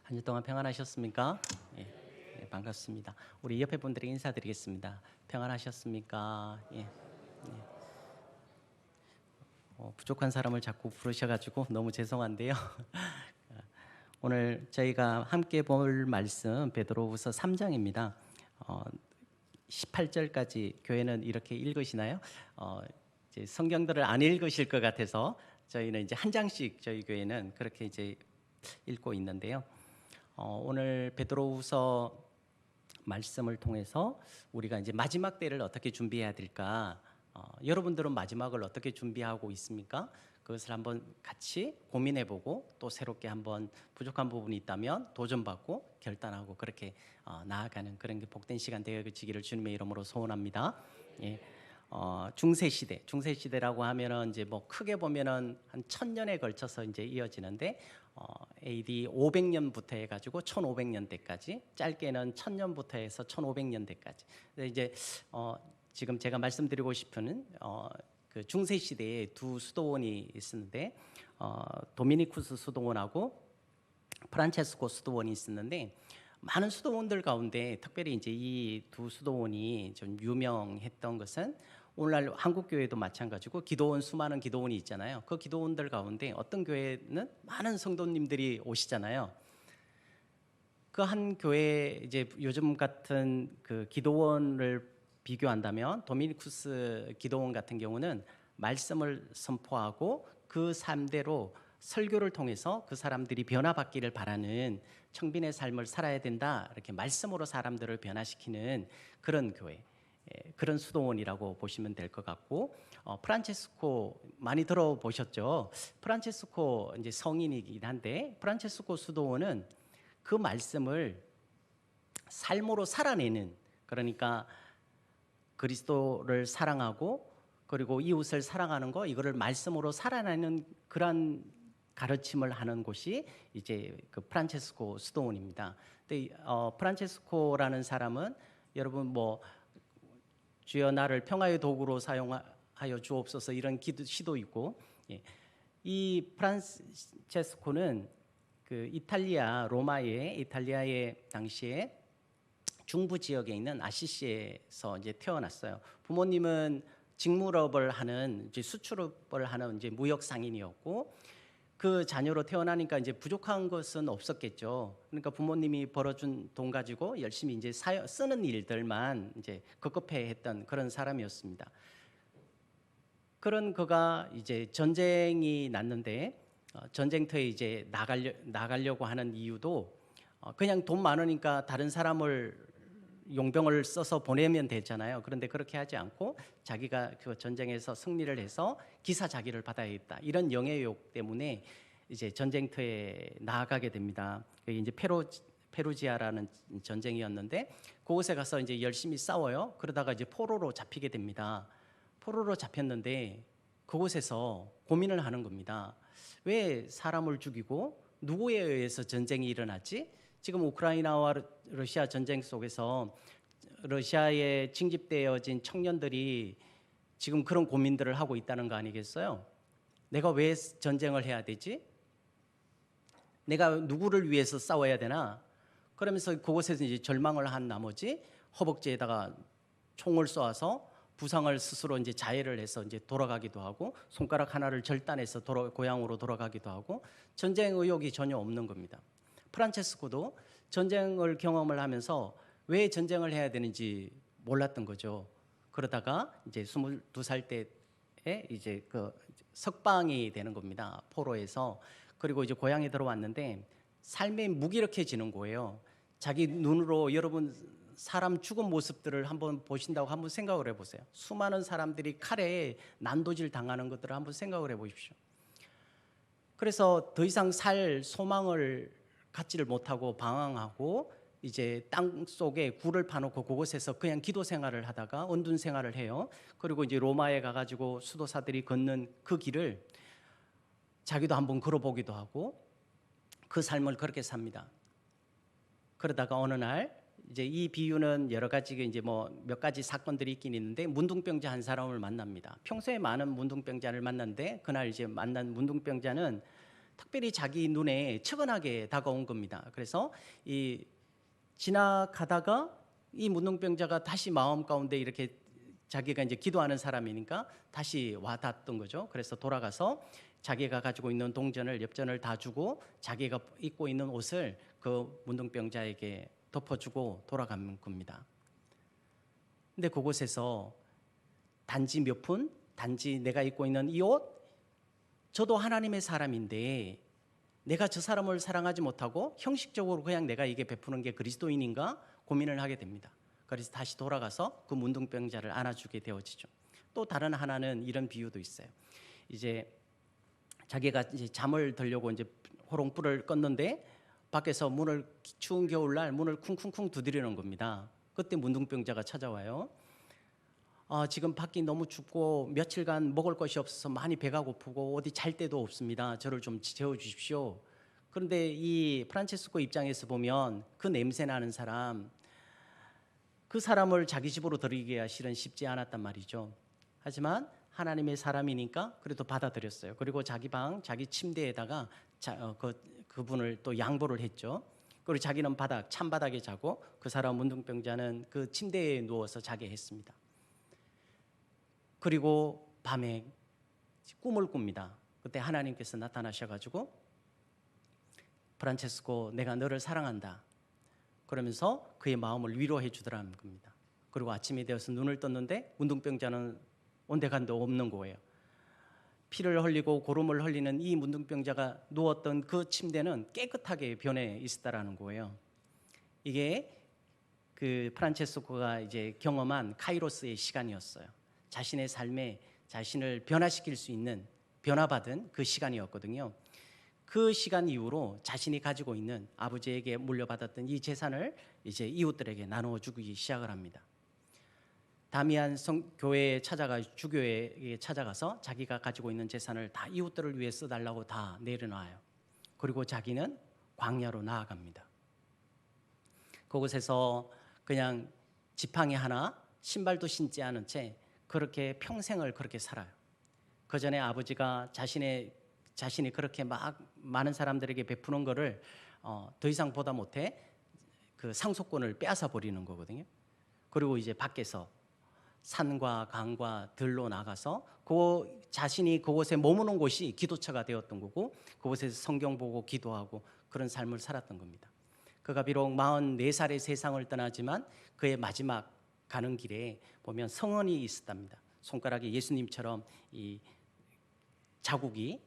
한 주 동안 평안하셨습니까? 예, 예, 반갑습니다. 우리 옆에 분들에게 인사드리겠습니다. 평안하셨습니까? 예, 예. 부족한 사람을 자꾸 부르셔가지고 너무 죄송한데요. 오늘 저희가 함께 볼 말씀 베드로후서 3장입니다. 18절까지 교회는 이렇게 읽으시나요? 이제 성경들을 안 읽으실 것 같아서 저희는 이제 한 장씩 저희 교회는 그렇게 이제 읽고 있는데요. 오늘 베드로후서 말씀을 통해서 우리가 이제 마지막 때를 어떻게 준비해야 될까? 여러분들은 마지막을 어떻게 준비하고 있습니까? 그것을 한번 같이 고민해보고 또 새롭게 한번 부족한 부분이 있다면 도전받고 결단하고 그렇게 나아가는 그런 게 복된 시간 되어지기를 주님의 이름으로 소원합니다. 예. 중세 시대라고 하면은 이제 뭐 크게 보면은 한 1000년에 걸쳐서 이제 이어지는데 AD 500년부터 해가지고 1500년대까지, 짧게는 1000년부터 해서 1500년대까지. 이제 지금 제가 말씀드리고 싶은 그 중세 시대에 두 수도원이 있었는데 도미니쿠스 수도원하고 프란체스코 수도원이 있었는데, 많은 수도원들 가운데 특별히 이제 이 두 수도원이 좀 유명했던 것은 오늘날 한국 교회도 마찬가지고 수많은 기도원이 있잖아요. 그 기도원들 가운데 어떤 교회는 많은 성도님들이 오시잖아요. 그 한 교회 이제 요즘 같은 그 기도원을 비교한다면 도미니쿠스 기도원 같은 경우는 말씀을 선포하고 그 삶대로 설교를 통해서 그 사람들이 변화받기를 바라는 청빈의 삶을 살아야 된다, 이렇게 말씀으로 사람들을 변화시키는 그런 교회, 그런 수도원이라고 보시면 될 것 같고, 프란체스코 많이 들어보셨죠? 프란체스코 이제 성인이긴 한데, 프란체스코 수도원은 그 말씀을 삶으로 살아내는, 그러니까 그리스도를 사랑하고 그리고 이웃을 사랑하는 거, 이거를 말씀으로 살아내는 그런 가르침을 하는 곳이 이제 그 프란체스코 수도원입니다. 근데 프란체스코라는 사람은 여러분 뭐 주여 나를 평화의 도구로 사용하여 주옵소서 이런 시도 있고, 이 프란체스코는 그 이탈리아의 당시에 중부 지역에 있는 아시시에서 이제 태어났어요. 부모님은 직무업을 하는, 이제 수출업을 하는 이제 무역 상인이었고, 그 자녀로 태어나니까 이제 부족한 것은 없었겠죠. 그러니까 부모님이 벌어준 돈 가지고 열심히 이제 쓰는 일들만 이제 급급해했던 그런 사람이었습니다. 그런 그가 이제 전쟁이 났는데 전쟁터에 이제 나가려고 하는 이유도 그냥 돈 많으니까 다른 사람을 용병을 써서 보내면 되잖아요. 그런데 그렇게 하지 않고 자기가 그 전쟁에서 승리를 해서 기사자기를 받아야겠다, 이런 영예욕 때문에 이제 전쟁터에 나아가게 됩니다. 이제 페루지아라는 전쟁이었는데 그곳에 가서 이제 열심히 싸워요. 그러다가 이제 포로로 잡히게 됩니다. 포로로 잡혔는데 그곳에서 고민을 하는 겁니다. 왜 사람을 죽이고 누구에 의해서 전쟁이 일어났지? 지금 우크라이나와 러시아 전쟁 속에서 러시아에 징집되어진 청년들이 지금 그런 고민들을 하고 있다는 거 아니겠어요? 내가 왜 전쟁을 해야 되지? 내가 누구를 위해서 싸워야 되나? 그러면서 그곳에서 이제 절망을 한 나머지 허벅지에다가 총을 쏘아서 부상을 스스로 이제 자해를 해서 이제 돌아가기도 하고, 손가락 하나를 절단해서 고향으로 돌아가기도 하고, 전쟁 의욕이 전혀 없는 겁니다. 프란체스코도 전쟁을 경험을 하면서 왜 전쟁을 해야 되는지 몰랐던 거죠. 그러다가 이제 22살 때에 이제 그 석방이 되는 겁니다. 포로에서. 그리고 이제 고향에 들어왔는데 삶이 무기력해지는 거예요. 자기 눈으로 여러분 사람 죽은 모습들을 한번 보신다고 한번 생각을 해보세요. 수많은 사람들이 칼에 난도질 당하는 것들을 한번 생각을 해보십시오. 그래서 더 이상 살 소망을 갖지를 못하고 방황하고 이제 땅 속에 굴을 파놓고 그곳에서 그냥 기도 생활을 하다가 은둔 생활을 해요. 그리고 이제 로마에 가가지고 수도사들이 걷는 그 길을 자기도 한번 걸어보기도 하고 그 삶을 그렇게 삽니다. 그러다가 어느 날 이제 이 비유는 여러 가지 이제 뭐 몇 가지 사건들이 있긴 있는데, 문둥병자 한 사람을 만납니다. 평소에 많은 문둥병자를 만났는데 그날 이제 만난 문둥병자는 특별히 자기 눈에 측은하게 다가온 겁니다. 그래서 이 지나가다가 이 문둥병자가 다시 마음 가운데 이렇게 자기가 이제 기도하는 사람이니까 다시 와 닿았던 거죠. 그래서 돌아가서 자기가 가지고 있는 동전을 엽전을 다 주고 자기가 입고 있는 옷을 그 문둥병자에게 덮어주고 돌아간 겁니다. 근데 그곳에서 단지 몇 분, 단지 내가 입고 있는 이 옷, 저도 하나님의 사람인데 내가 저 사람을 사랑하지 못하고 형식적으로 그냥 내가 이게 베푸는 게 그리스도인인가 고민을 하게 됩니다. 그래서 다시 돌아가서 그 문둥병자를 안아주게 되어지죠. 또 다른 하나는 이런 비유도 있어요. 이제 자기가 이제 잠을 들려고 이제 호롱불을 껐는데 밖에서 문을 추운 겨울날 문을 쿵쿵쿵 두드리는 겁니다. 그때 문둥병자가 찾아와요. 지금 밖이 너무 춥고 며칠간 먹을 것이 없어서 많이 배가 고프고 어디 잘 데도 없습니다. 저를 좀 재워주십시오. 그런데 이 프란체스코 입장에서 보면 그 냄새 나는 사람, 그 사람을 자기 집으로 들이기가 실은 쉽지 않았단 말이죠. 하지만 하나님의 사람이니까 그래도 받아들였어요. 그리고 자기 방, 자기 침대에다가 그분을 또 양보를 했죠. 그리고 자기는 찬바닥에 자고 그 사람 문둥병자는 그 침대에 누워서 자게 했습니다. 그리고 밤에 꿈을 꿉니다. 그때 하나님께서 나타나셔가지고 프란체스코, 내가 너를 사랑한다. 그러면서 그의 마음을 위로해 주더라는 겁니다. 그리고 아침이 되어서 눈을 떴는데 문둥병자는 온데간데 없는 거예요. 피를 흘리고 고름을 흘리는 이 문둥병자가 누웠던 그 침대는 깨끗하게 변해 있었다라는 거예요. 이게 그 프란체스코가 이제 경험한 카이로스의 시간이었어요. 자신의 삶에 자신을 변화시킬 수 있는 변화받은 그 시간이었거든요. 그 시간 이후로 자신이 가지고 있는 아버지에게 물려받았던 이 재산을 이제 이웃들에게 나누어 주기 시작을 합니다. 다미안 교회에 주교회에 찾아가서 자기가 가지고 있는 재산을 다 이웃들을 위해 써달라고 다 내려놔요. 그리고 자기는 광야로 나아갑니다. 그곳에서 그냥 지팡이 하나, 신발도 신지 않은 채 그렇게 평생을 그렇게 살아요. 그 전에 아버지가 자신이 그렇게 막 많은 사람들에게 베푸는 거를 더 이상 보다 못해 그 상속권을 빼앗아 버리는 거거든요. 그리고 이제 밖에서 산과 강과 들로 나가서 자신이 그곳에 머무는 곳이 기도처가 되었던 거고 그곳에서 성경 보고 기도하고 그런 삶을 살았던 겁니다. 그가 비록 44살의 세상을 떠나지만 그의 마지막 가는 길에 보면 성언이 있었답니다. 손가락에 예수님처럼 이 자국이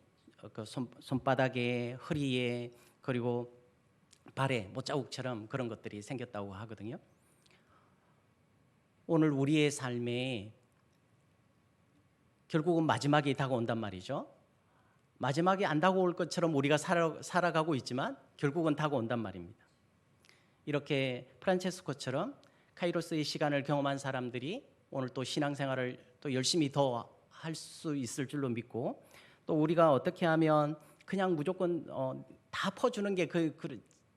그 손바닥에, 허리에, 그리고 발에 못자국처럼 그런 것들이 생겼다고 하거든요. 오늘 우리의 삶에 결국은 마지막이 다가온단 말이죠. 마지막이 안 다가올 것처럼 우리가 살아가고 있지만 결국은 다가온단 말입니다. 이렇게 프란체스코처럼 카이로스의 시간을 경험한 사람들이 오늘 또 신앙생활을 또 열심히 더 할 수 있을 줄로 믿고, 또 우리가 어떻게 하면 그냥 무조건 다 퍼주는 게 그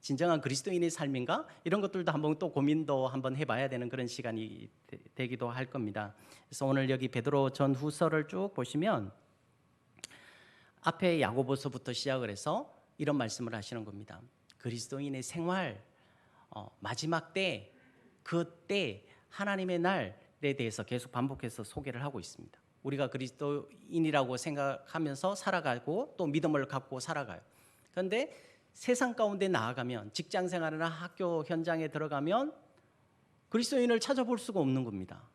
진정한 그리스도인의 삶인가? 이런 것들도 한번 또 고민도 한번 해봐야 되는 그런 시간이 되기도 할 겁니다. 그래서 오늘 여기 베드로 전후서를 쭉 보시면 앞에 야고보서부터 시작을 해서 이런 말씀을 하시는 겁니다. 그리스도인의 생활, 마지막 때, 그때 하나님의 날에 대해서 계속 반복해서 소개를 하고 있습니다. 우리가 그리스도인이라고 생각하면서 살아가고 또 믿음을 갖고 살아가요. 그런데 세상 가운데 나아가면, 직장 생활이나 학교 현장에 들어가면 그리스도인을 찾아볼 수가 없는 겁니다.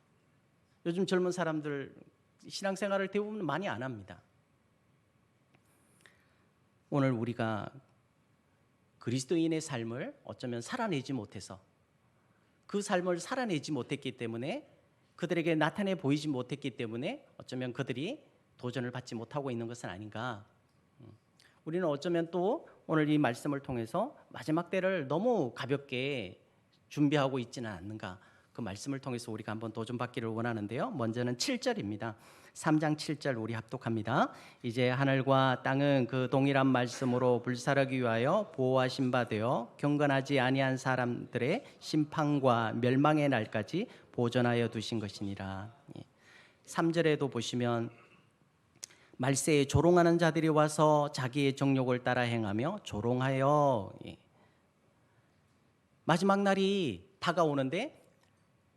요즘 젊은 사람들 신앙생활을 대부분 많이 안 합니다. 오늘 우리가 그리스도인의 삶을 어쩌면 살아내지 못해서, 그 삶을 살아내지 못했기 때문에, 그들에게 나타내 보이지 못했기 때문에 어쩌면 그들이 도전을 받지 못하고 있는 것은 아닌가. 우리는 어쩌면 또 오늘 이 말씀을 통해서 마지막 때를 너무 가볍게 준비하고 있지는 않는가. 그 말씀을 통해서 우리가 한번 도전받기를 원하는데요. 먼저는 7절입니다. 3장 7절 우리 합독합니다. 이제 하늘과 땅은 그 동일한 말씀으로 불사르기 위하여 보호하신 바 되어 경건하지 아니한 사람들의 심판과 멸망의 날까지 보존하여 두신 것이니라. 3절에도 보시면 말세에 조롱하는 자들이 와서 자기의 정욕을 따라 행하며 조롱하여. 예. 마지막 날이 다가오는데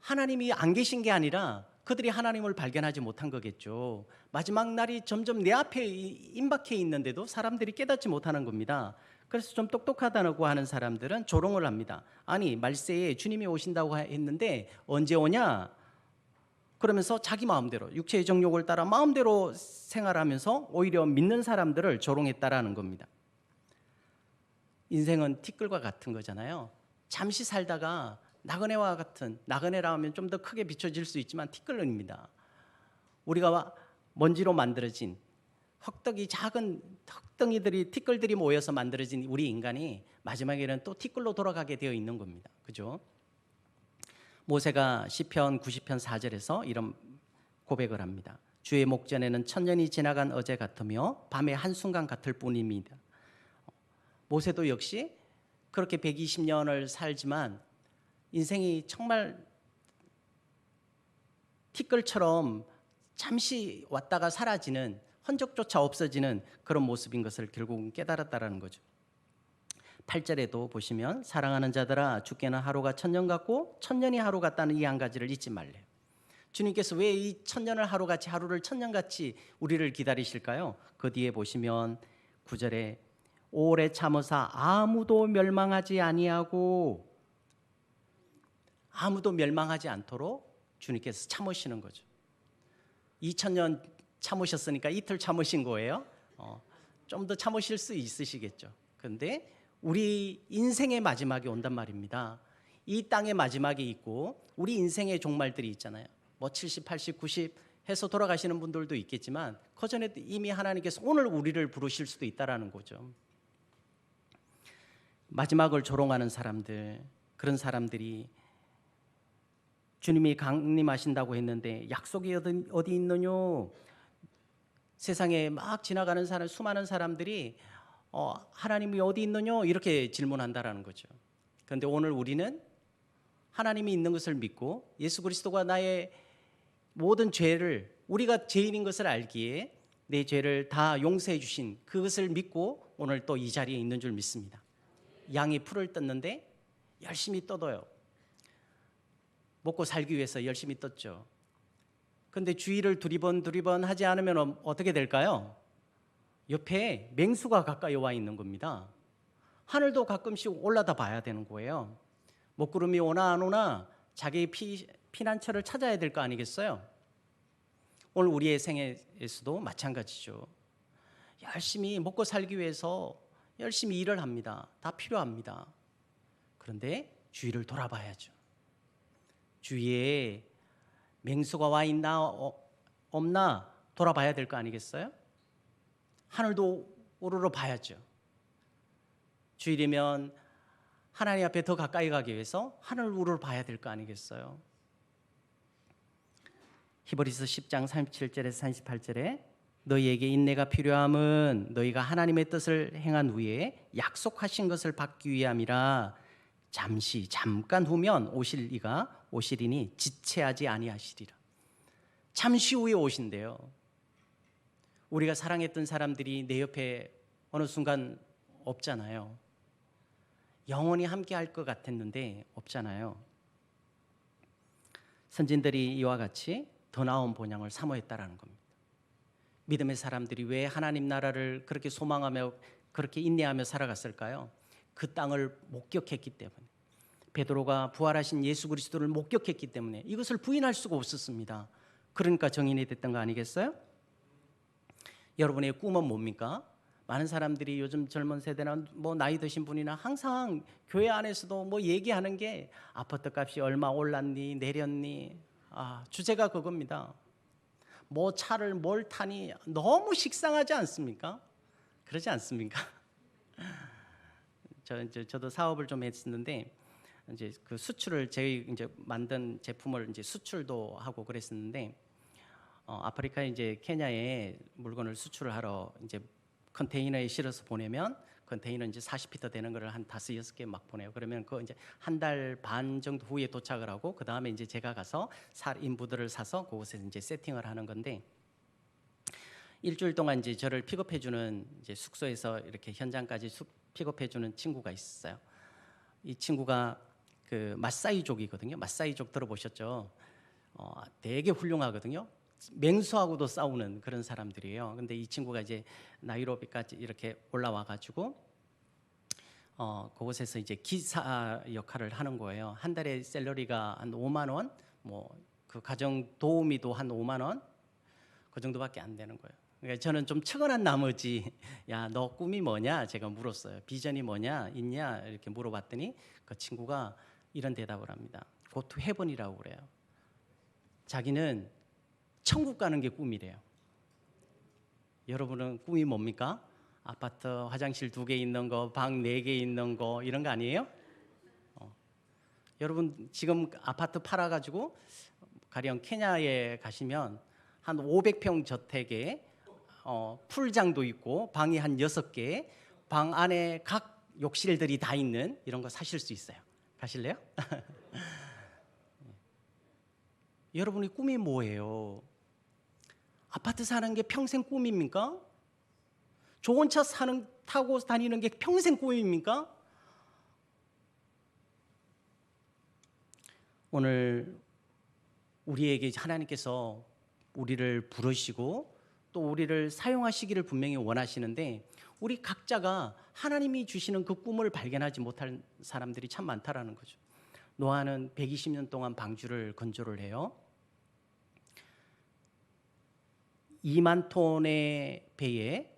하나님이 안 계신 게 아니라 그들이 하나님을 발견하지 못한 거겠죠. 마지막 날이 점점 내 앞에 임박해 있는데도 사람들이 깨닫지 못하는 겁니다. 그래서 좀 똑똑하다고 하는 사람들은 조롱을 합니다. 아니, 말세에 주님이 오신다고 했는데 언제 오냐? 그러면서 자기 마음대로 육체의 정욕을 따라 마음대로 생활하면서 오히려 믿는 사람들을 조롱했다라는 겁니다. 인생은 티끌과 같은 거잖아요. 잠시 살다가 나그네와 같은, 나그네라 하면 좀 더 크게 비춰질 수 있지만 티끌입니다. 우리가 먼지로 만들어진 흙덩이, 작은 흙덩이들이, 티끌들이 모여서 만들어진 우리 인간이 마지막에는 또 티끌로 돌아가게 되어 있는 겁니다. 그죠? 모세가 시편 90편 4절에서 이런 고백을 합니다. 주의 목전에는 천년이 지나간 어제 같으며 밤의 한순간 같을 뿐입니다. 모세도 역시 그렇게 120년을 살지만 인생이 정말 티끌처럼 잠시 왔다가 사라지는, 흔적조차 없어지는 그런 모습인 것을 결국은 깨달았다라는 거죠. 8절에도 보시면 사랑하는 자들아 주께는 하루가 천년 같고 천년이 하루 같다는 이 한 가지를 잊지 말래요. 주님께서 왜 이 천년을 하루같이, 하루를 천년같이 우리를 기다리실까요? 그 뒤에 보시면 9절에 오래 참으사 아무도 멸망하지 아니하고, 아무도 멸망하지 않도록 주님께서 참으시는 거죠. 2000년 참으셨으니까 이틀 참으신 거예요. 좀 더 참으실 수 있으시겠죠. 그런데 우리 인생의 마지막이 온단 말입니다. 이 땅의 마지막이 있고 우리 인생의 종말들이 있잖아요. 뭐 70, 80, 90 해서 돌아가시는 분들도 있겠지만 그 전에 이미 하나님께서 오늘 우리를 부르실 수도 있다라는 거죠. 마지막을 조롱하는 사람들, 그런 사람들이 주님이 강림하신다고 했는데 약속이 어디 있느뇨? 세상에 막 지나가는 사람, 수많은 사람들이 하나님이 어디 있느뇨? 이렇게 질문한다라는 거죠. 그런데 오늘 우리는 하나님이 있는 것을 믿고 예수 그리스도가 나의 모든 죄를, 우리가 죄인인 것을 알기에 내 죄를 다 용서해 주신 그것을 믿고 오늘 또 이 자리에 있는 줄 믿습니다. 양이 풀을 떴는데 열심히 떠도요. 먹고 살기 위해서 열심히 떴죠. 그런데 주의를 두리번 하지 않으면 어떻게 될까요? 옆에 맹수가 가까이 와 있는 겁니다. 하늘도 가끔씩 올라다 봐야 되는 거예요. 먹구름이 오나 안 오나 자기의 피난처를 찾아야 될 거 아니겠어요? 오늘 우리의 생애에서도 마찬가지죠. 열심히 먹고 살기 위해서 열심히 일을 합니다. 다 필요합니다. 그런데 주위를 돌아봐야죠. 주위에 맹수가 와 있나 없나 돌아봐야 될 거 아니겠어요? 하늘도 우러러 봐야죠. 주일이면 하나님 앞에 더 가까이 가기 위해서 하늘 우러러 봐야 될 거 아니겠어요? 히브리서 10장 37절에서 38절에 너희에게 인내가 필요함은 너희가 하나님의 뜻을 행한 후에 약속하신 것을 받기 위함이라. 잠깐 후면 오실 이가 오시리니 지체하지 아니하시리라. 잠시 후에 오신대요. 우리가 사랑했던 사람들이 내 옆에 어느 순간 없잖아요. 영원히 함께 할 것 같았는데 없잖아요. 선진들이 이와 같이 더 나은 본향을 사모했다라는 겁니다. 믿음의 사람들이 왜 하나님 나라를 그렇게 소망하며 그렇게 인내하며 살아갔을까요? 그 땅을 목격했기 때문에, 베드로가 부활하신 예수 그리스도를 목격했기 때문에 이것을 부인할 수가 없었습니다. 그러니까 정인이 됐던 거 아니겠어요? 여러분의 꿈은 뭡니까? 많은 사람들이 요즘 젊은 세대나 뭐 나이 드신 분이나 항상 교회 안에서도 뭐 얘기하는 게 아파트 값이 얼마 올랐니 내렸니, 주제가 그겁니다. 뭐 차를 뭘 타니. 너무 식상하지 않습니까? 그러지 않습니까? 저도 사업을 좀 했었는데 이제 그 수출을 저희 이제 만든 제품을 이제 수출도 하고 그랬었는데 아프리카에 이제 케냐에 물건을 수출을 하러 이제 컨테이너에 실어서 보내면 컨테이너 이제 40피터 되는 거를 한 5, 6개 막 보내요. 그러면 그 이제 한 달 반 정도 후에 도착을 하고 그 다음에 이제 제가 가서 인부들을 사서 그곳에 이제 세팅을 하는 건데 일주일 동안 이제 저를 픽업해주는 이제 숙소에서 이렇게 현장까지 픽업해주는 친구가 있었어요. 이 친구가 그 마사이족이거든요. 마사이족 들어보셨죠? 되게 훌륭하거든요. 맹수하고도 싸우는 그런 사람들이에요. 근데 이 친구가 이제 나이로비까지 이렇게 올라와 가지고 그곳에서 이제 기사 역할을 하는 거예요. 한 달에 샐러리가 한 5만 원, 뭐 그 가정 도우미도 한 5만 원, 그 정도밖에 안 되는 거예요. 그러니까 저는 좀 측은한 나머지 야, 너 꿈이 뭐냐? 제가 물었어요. 비전이 뭐냐? 있냐? 이렇게 물어봤더니 그 친구가 이런 대답을 합니다. Go to heaven이라고 그래요. 자기는 천국 가는 게 꿈이래요. 여러분은 꿈이 뭡니까? 아파트 화장실 2개 있는 거, 방 4개 있는 거 이런 거 아니에요? 여러분 지금 아파트 팔아가지고 가령 케냐에 가시면 한 500평 저택에 풀장도 있고 방이 한 6개, 방 안에 각 욕실들이 다 있는 이런 거 사실 수 있어요. 가실래요? 여러분의 꿈이 뭐예요? 아파트 사는 게 평생 꿈입니까? 좋은 차 타고 다니는 게 평생 꿈입니까? 오늘 우리에게 하나님께서 우리를 부르시고 또 우리를 사용하시기를 분명히 원하시는데 우리 각자가 하나님이 주시는 그 꿈을 발견하지 못할 사람들이 참 많다라는 거죠. 노아는 120년 동안 방주를 건조를 해요. 2만 톤의 배에,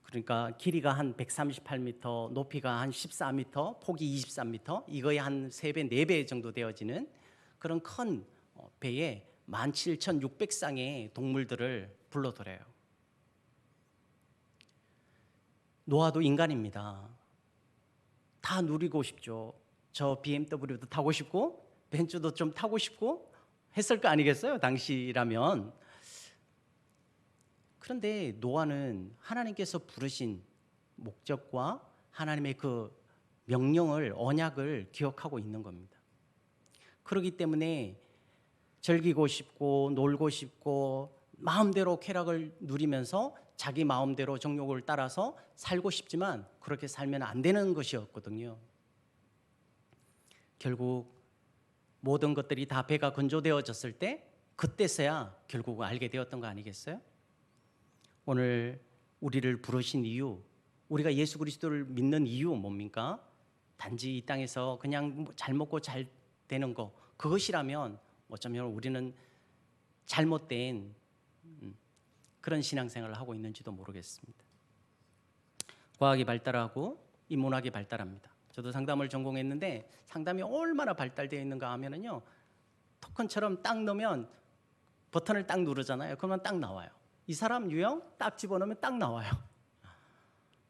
그러니까 길이가 한 138m, 높이가 한 14m, 폭이 23m, 이거의 한 3배, 4배 정도 되어지는 그런 큰 배에 17,600쌍의 동물들을 불러들여요. 노아도 인간입니다. 다 누리고 싶죠. 저 BMW도 타고 싶고 벤츠도 좀 타고 싶고 했을 거 아니겠어요? 당시라면. 그런데 노아는 하나님께서 부르신 목적과 하나님의 그 명령을, 언약을 기억하고 있는 겁니다. 그렇기 때문에 즐기고 싶고 놀고 싶고 마음대로 쾌락을 누리면서 자기 마음대로 정욕을 따라서 살고 싶지만 그렇게 살면 안 되는 것이었거든요. 결국 모든 것들이 다 배가 건조되어졌을 때 그때서야 결국 알게 되었던 거 아니겠어요? 오늘 우리를 부르신 이유, 우리가 예수 그리스도를 믿는 이유 뭡니까? 단지 이 땅에서 그냥 잘 먹고 잘 되는 거, 그것이라면 어쩌면 우리는 잘못된 그런 신앙생활을 하고 있는지도 모르겠습니다. 과학이 발달하고 인문학이 발달합니다. 저도 상담을 전공했는데 상담이 얼마나 발달되어 있는가 하면은요, 토큰처럼 딱 넣으면 버튼을 딱 누르잖아요. 그러면 딱 나와요. 이 사람 유형 딱 집어넣으면 딱 나와요.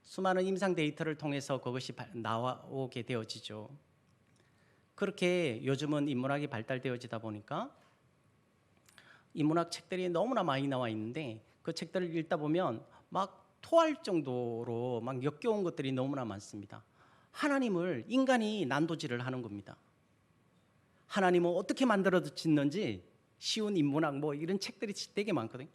수많은 임상 데이터를 통해서 그것이 나오게 되어지죠. 그렇게 요즘은 인문학이 발달되어지다 보니까 인문학 책들이 너무나 많이 나와 있는데 그 책들을 읽다 보면 막 토할 정도로 막 역겨운 것들이 너무나 많습니다. 하나님을 인간이 난도질을 하는 겁니다. 하나님은 어떻게 만들어졌는지 쉬운 인문학 뭐 이런 책들이 되게 많거든요.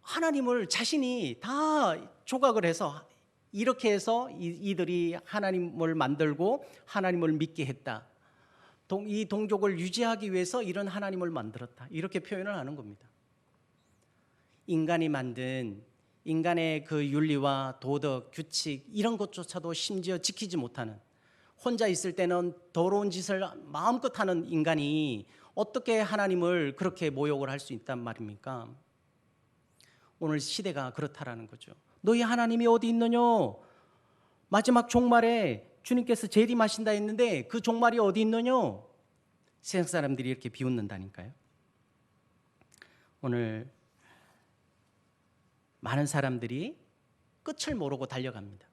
하나님을 자신이 다 조각을 해서 이렇게 해서 이들이 하나님을 만들고 하나님을 믿게 했다. 이 동족을 유지하기 위해서 이런 하나님을 만들었다. 이렇게 표현을 하는 겁니다. 인간이 만든 인간의 그 윤리와 도덕, 규칙 이런 것조차도 심지어 지키지 못하는, 혼자 있을 때는 더러운 짓을 마음껏 하는 인간이 어떻게 하나님을 그렇게 모욕을 할 수 있단 말입니까? 오늘 시대가 그렇다라는 거죠. 너희 하나님이 어디 있느냐? 마지막 종말에 주님께서 재림하신다 했는데 그 종말이 어디 있느냐? 세상 사람들이 이렇게 비웃는다니까요. 오늘 많은 사람들이 끝을 모르고 달려갑니다.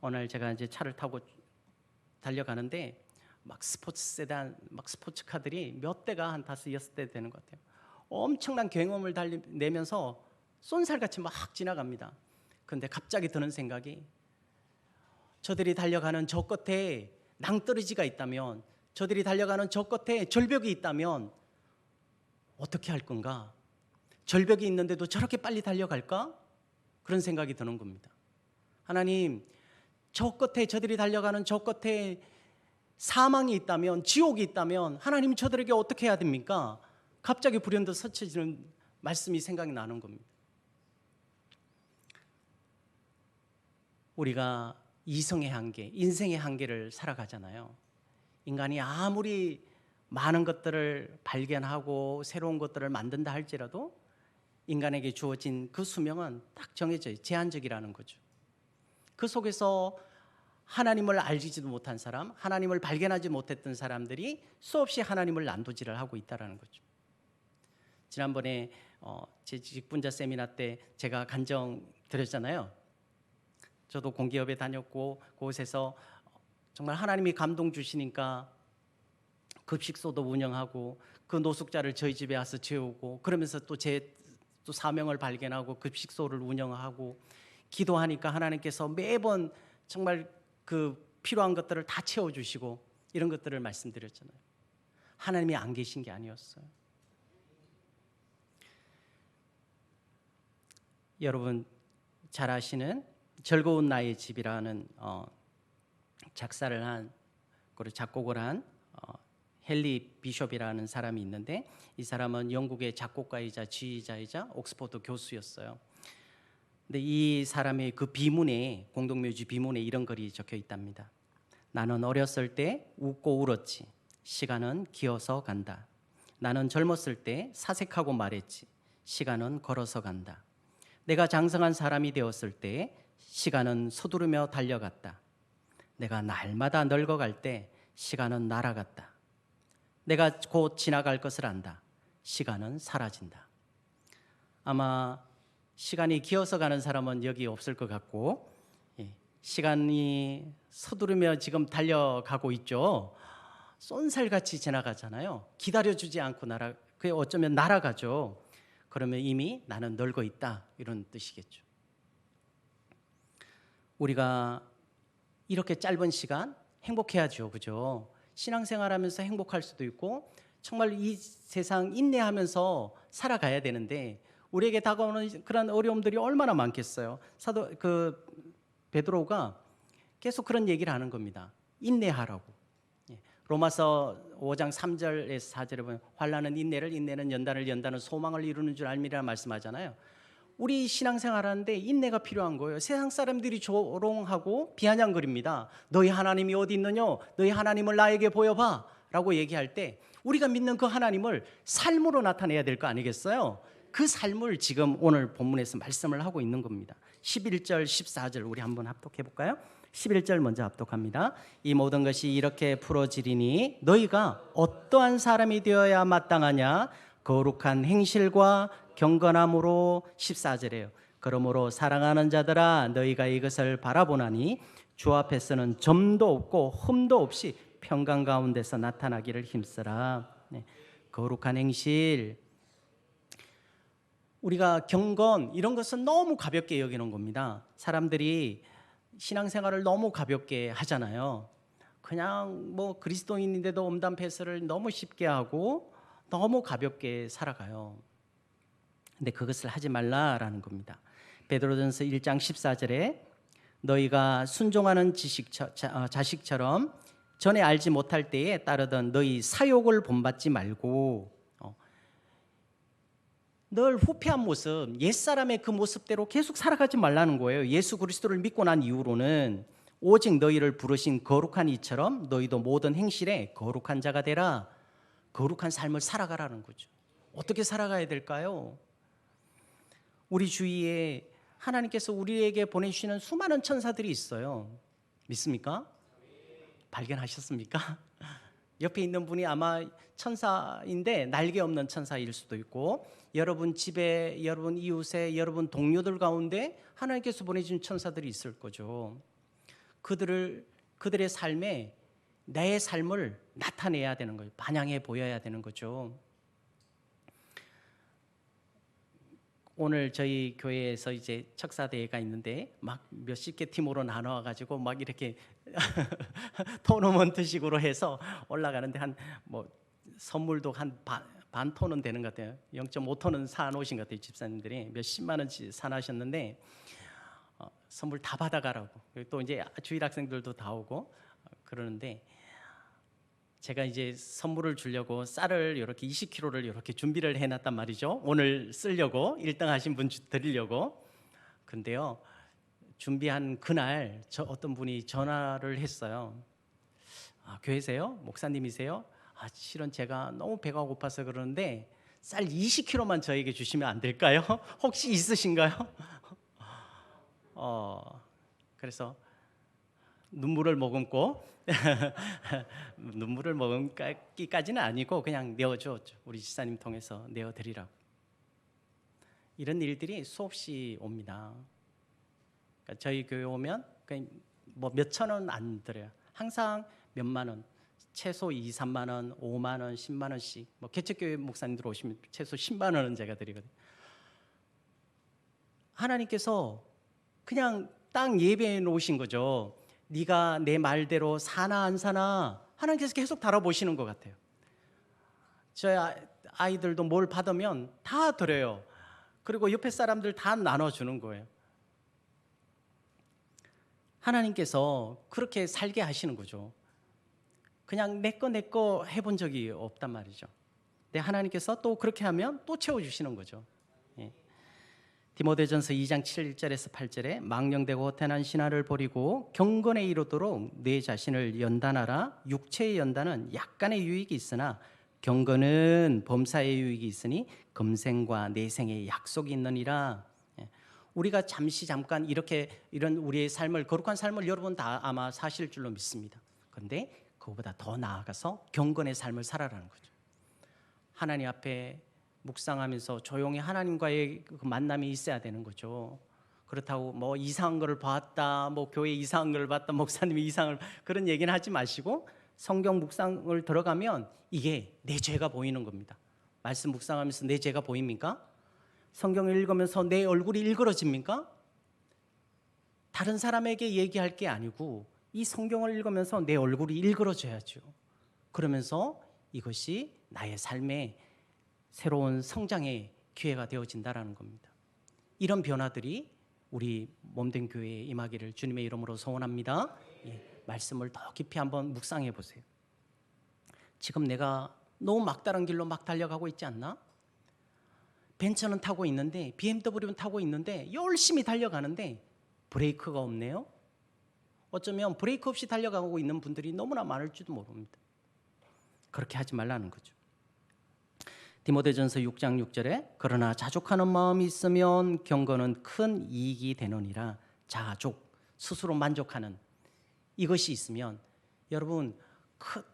오늘 제가 이제 차를 타고 달려가는데 막 스포츠 세단, 막 스포츠카들이 몇 대가 한 5, 6대 되는 것 같아요. 엄청난 경험을 내면서 쏜살같이 막 지나갑니다. 그런데 갑자기 드는 생각이, 저들이 달려가는 저 끝에 낭떠러지가 있다면, 저들이 달려가는 저 끝에 절벽이 있다면 어떻게 할 건가? 절벽이 있는데도 저렇게 빨리 달려갈까? 그런 생각이 드는 겁니다. 하나님, 저 끝에 저들이 달려가는 저 끝에 사망이 있다면, 지옥이 있다면 하나님 저들에게 어떻게 해야 됩니까? 갑자기 불현듯 스쳐지는 말씀이 생각이 나는 겁니다. 우리가 이성의 한계, 인생의 한계를 살아가잖아요. 인간이 아무리 많은 것들을 발견하고 새로운 것들을 만든다 할지라도 인간에게 주어진 그 수명은 딱 정해져 제한적이라는 거죠. 그 속에서 하나님을 알지도 못한 사람, 하나님을 발견하지 못했던 사람들이 수없이 하나님을 난도질을 하고 있다는 거죠. 지난번에 제 직분자 세미나 때 제가 간증 드렸잖아요. 저도 공기업에 다녔고 그곳에서 정말 하나님이 감동 주시니까 급식소도 운영하고 그 노숙자를 저희 집에 와서 재우고 그러면서 또 제 사명을 발견하고 급식소를 운영하고 기도하니까 하나님께서 매번 정말 그 필요한 것들을 다 채워주시고 이런 것들을 말씀드렸잖아요. 하나님이 안 계신 게 아니었어요. 여러분 잘 아시는 즐거운 나의 집이라는 작사를 한 그리고 작곡을 한 헨리 비숍이라는 사람이 있는데 이 사람은 영국의 작곡가이자 지휘자이자 옥스퍼드 교수였어요. 근데 이 사람의 그 비문에 공동묘지 비문에 이런 글이 적혀 있답니다. 나는 어렸을 때 웃고 울었지. 시간은 기어서 간다. 나는 젊었을 때 사색하고 말했지. 시간은 걸어서 간다. 내가 장성한 사람이 되었을 때 시간은 서두르며 달려갔다. 내가 날마다 늙어갈 때 시간은 날아갔다. 내가 곧 지나갈 것을 안다. 시간은 사라진다. 아마 시간이 기어서 가는 사람은 여기 없을 것 같고 시간이 서두르며 지금 달려가고 있죠. 쏜살같이 지나가잖아요. 기다려주지 않고 그게 어쩌면 날아가죠. 그러면 이미 나는 늙어 있다 이런 뜻이겠죠. 우리가 이렇게 짧은 시간 행복해야죠, 그죠? 신앙생활하면서 행복할 수도 있고 정말 이 세상 인내하면서 살아가야 되는데 우리에게 다가오는 그런 어려움들이 얼마나 많겠어요. 사도 베드로가 계속 그런 얘기를 하는 겁니다. 인내하라고. 로마서 5장 3절에서 4절에 보면 환난은 인내를, 인내는 연단을, 연단은 소망을 이루는 줄 알미라 말씀하잖아요. 우리 신앙생활하는데 인내가 필요한 거예요. 세상 사람들이 조롱하고 비아냥거립니다. 너희 하나님이 어디 있느냐? 너희 하나님을 나에게 보여봐 라고 얘기할 때 우리가 믿는 그 하나님을 삶으로 나타내야 될 거 아니겠어요? 그 삶을 지금 오늘 본문에서 말씀을 하고 있는 겁니다. 11절 14절 우리 한번 합독해 볼까요? 11절 먼저 합독합니다. 이 모든 것이 이렇게 풀어지리니 너희가 어떠한 사람이 되어야 마땅하냐? 거룩한 행실과 경건함으로 14절이에요. 그러므로 사랑하는 자들아 너희가 이것을 바라보나니 주 앞에서는 점도 없고 흠도 없이 평강 가운데서 나타나기를 힘쓰라. 거룩한 행실, 우리가 경건 이런 것은 너무 가볍게 여기는 겁니다. 사람들이 신앙생활을 너무 가볍게 하잖아요. 그냥 뭐 그리스도인인데도 엄담패설을 너무 쉽게 하고 너무 가볍게 살아가요. 근데 그것을 하지 말라라는 겁니다. 베드로전서 1장 14절에 너희가 순종하는 자식처럼 전에 알지 못할 때에 따르던 너희 사욕을 본받지 말고 늘 후패한 모습, 옛사람의 그 모습대로 계속 살아가지 말라는 거예요. 예수 그리스도를 믿고 난 이후로는 오직 너희를 부르신 거룩한 이처럼 너희도 모든 행실에 거룩한 자가 되라. 거룩한 삶을 살아가라는 거죠. 어떻게 살아가야 될까요? 우리 주위에 하나님께서 우리에게 보내주시는 수많은 천사들이 있어요. 믿습니까? 발견하셨습니까? 옆에 있는 분이 아마 천사인데 날개 없는 천사일 수도 있고 여러분 집에, 여러분 이웃에, 여러분 동료들 가운데 하나님께서 보내준 천사들이 있을 거죠. 그들의 삶에 내 삶을 나타내야 되는 거예요. 반영해 보여야 되는 거죠. 오늘 저희 교회에서 이제 척사대회가 있는데 막 몇십 개 팀으로 나눠가지고 막 이렇게 토너먼트식으로 해서 올라가는데 한 뭐 선물도 한 반 톤은 되는 것 같아요. 0.5톤은 사놓으신 것 같아요. 집사님들이 몇십만 원씩 사놓으셨는데 선물 다 받아가라고. 또 이제 주일 학생들도 다 오고 그러는데 제가 이제 선물을 주려고 쌀을 이렇게 20kg를 이렇게 준비를 해놨단 말이죠. 오늘 쓰려고 1등 하신 분 드리려고. 근데요, 준비한 그날 어떤 분이 전화를 했어요. 교회세요? 목사님이세요? 실은 제가 너무 배가 고파서 그러는데 쌀 20kg만 저에게 주시면 안 될까요? 혹시 있으신가요? 그래서 눈물을 머금고 눈물을 머금기까지는 아니고 그냥 내어줬죠. 우리 집사님 통해서 내어드리라고. 이런 일들이 수없이 옵니다. 그러니까 저희 교회 오면 그냥 뭐 몇천 원 안 들어요. 항상 몇만 원, 최소 2, 3만 원, 5만 원, 10만 원씩. 뭐 개척교회 목사님들 오시면 최소 10만 원은 제가 드리거든요. 하나님께서 그냥 딱 예배해 놓으신 거죠. 네가 내 말대로 사나 안 사나 하나님께서 계속 달아보시는 것 같아요. 저희 아이들도 뭘 받으면 다 드려요. 그리고 옆에 사람들 다 나눠주는 거예요. 하나님께서 그렇게 살게 하시는 거죠. 그냥 내 거 해본 적이 없단 말이죠. 근데 하나님께서 또 그렇게 하면 또 채워주시는 거죠. 예. 디모데전서 2장 7절에서 8절에 망령되고 허탄한 신화를 버리고 경건에 이르도록 내 자신을 연단하라. 육체의 연단은 약간의 유익이 있으나 경건은 범사의 유익이 있으니 금생과 내생의 약속이 있느니라. 우리가 잠깐 이런 우리의 삶을, 거룩한 삶을 여러분 다 아마 사실 줄로 믿습니다. 그런데 그거보다 더 나아가서 경건의 삶을 살아라는 거죠. 하나님 앞에 묵상하면서 조용히 하나님과의 그 만남이 있어야 되는 거죠. 그렇다고 뭐 이상한 거를 봤다, 뭐 교회 이상한 거를 봤다, 목사님이 이상을, 그런 얘기는 하지 마시고 성경 묵상을 들어가면 이게 내 죄가 보이는 겁니다. 말씀 묵상하면서 내 죄가 보입니까? 성경을 읽으면서 내 얼굴이 일그러집니까? 다른 사람에게 얘기할 게 아니고 이 성경을 읽으면서 내 얼굴이 일그러져야죠. 그러면서 이것이 나의 삶의 새로운 성장의 기회가 되어진다라는 겁니다. 이런 변화들이 우리 몸된 교회에 임하기를 주님의 이름으로 소원합니다. 말씀을 더 깊이 한번 묵상해 보세요. 지금 내가 너무 막다른 길로 막 달려가고 있지 않나? 벤츠는 타고 있는데, BMW는 타고 있는데 열심히 달려가는데 브레이크가 없네요. 어쩌면 브레이크 없이 달려가고 있는 분들이 너무나 많을지도 모릅니다. 그렇게 하지 말라는 거죠. 디모데전서 6장 6절에 그러나 자족하는 마음이 있으면 경건은 큰 이익이 되느니라. 자족, 스스로 만족하는 이것이 있으면 여러분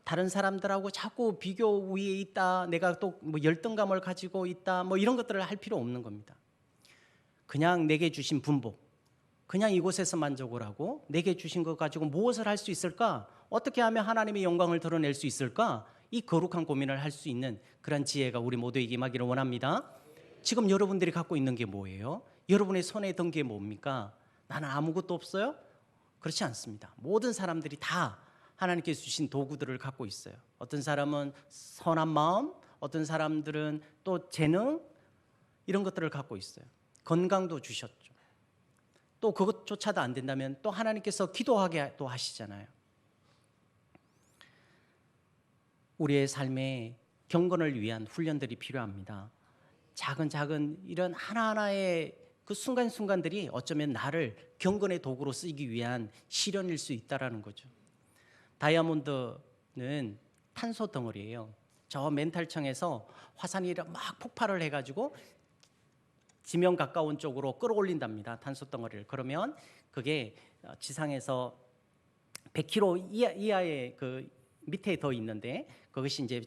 다른 사람들하고 자꾸 비교 위에 있다, 내가 또 뭐 열등감을 가지고 있다, 뭐 이런 것들을 할 필요 없는 겁니다. 그냥 내게 주신 분복, 그냥 이곳에서 만족을 하고 내게 주신 것 가지고 무엇을 할 수 있을까? 어떻게 하면 하나님의 영광을 드러낼 수 있을까? 이 거룩한 고민을 할 수 있는 그런 지혜가 우리 모두에게 임하기를 원합니다. 지금 여러분들이 갖고 있는 게 뭐예요? 여러분의 손에 든 게 뭡니까? 나는 아무것도 없어요? 그렇지 않습니다. 모든 사람들이 다 하나님께서 주신 도구들을 갖고 있어요. 어떤 사람은 선한 마음, 어떤 사람들은 또 재능, 이런 것들을 갖고 있어요. 건강도 주셨죠. 또 그것조차도 안 된다면 또 하나님께서 기도하게 또 하시잖아요. 우리의 삶에 경건을 위한 훈련들이 필요합니다. 작은 이런 하나하나의 그 순간순간들이 어쩌면 나를 경건의 도구로 쓰기 위한 시련일 수 있다는 거죠. 다이아몬드는 탄소 덩어리예요. 저 멘탈청에서 화산이 막 폭발을 해가지고 지면 가까운 쪽으로 끌어올린답니다. 탄소 덩어리를. 그러면 그게 지상에서 100km 이하의 그 밑에 더 있는데 그것이 이제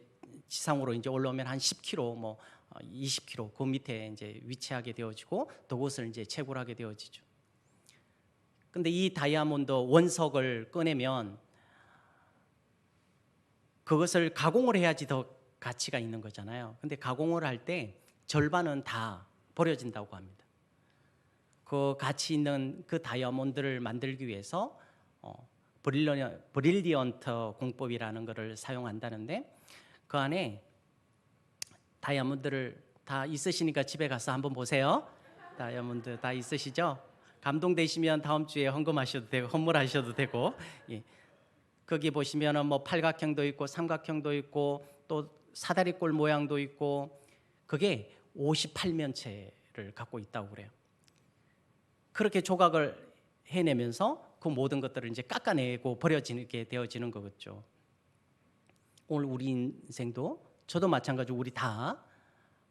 지상으로 이제 올라오면 한 10km, 뭐 20km 그 밑에 이제 위치하게 되어지고 그것을 이제 채굴하게 되어지죠. 근데 이 다이아몬드 원석을 꺼내면 그것을 가공을 해야지 더 가치가 있는 거잖아요. 근데 가공을 할 때 절반은 다 버려진다고 합니다. 그 가치 있는 그 다이아몬드를 만들기 위해서 브릴리언트 공법이라는 것을 사용한다는데 그 안에 다이아몬드를 다 있으시니까 집에 가서 한번 보세요. 다이아몬드 다 있으시죠? 감동되시면 다음 주에 헌금하셔도 되고 헌물하셔도 되고. 예. 거기 보시면은 뭐 팔각형도 있고 삼각형도 있고 또 사다리꼴 모양도 있고, 그게 58면체를 갖고 있다고 그래요. 그렇게 조각을 해내면서 그 모든 것들을 이제 깎아내고 버려지게 되어지는 거겠죠. 오늘 우리 인생도, 저도 마찬가지로 우리 다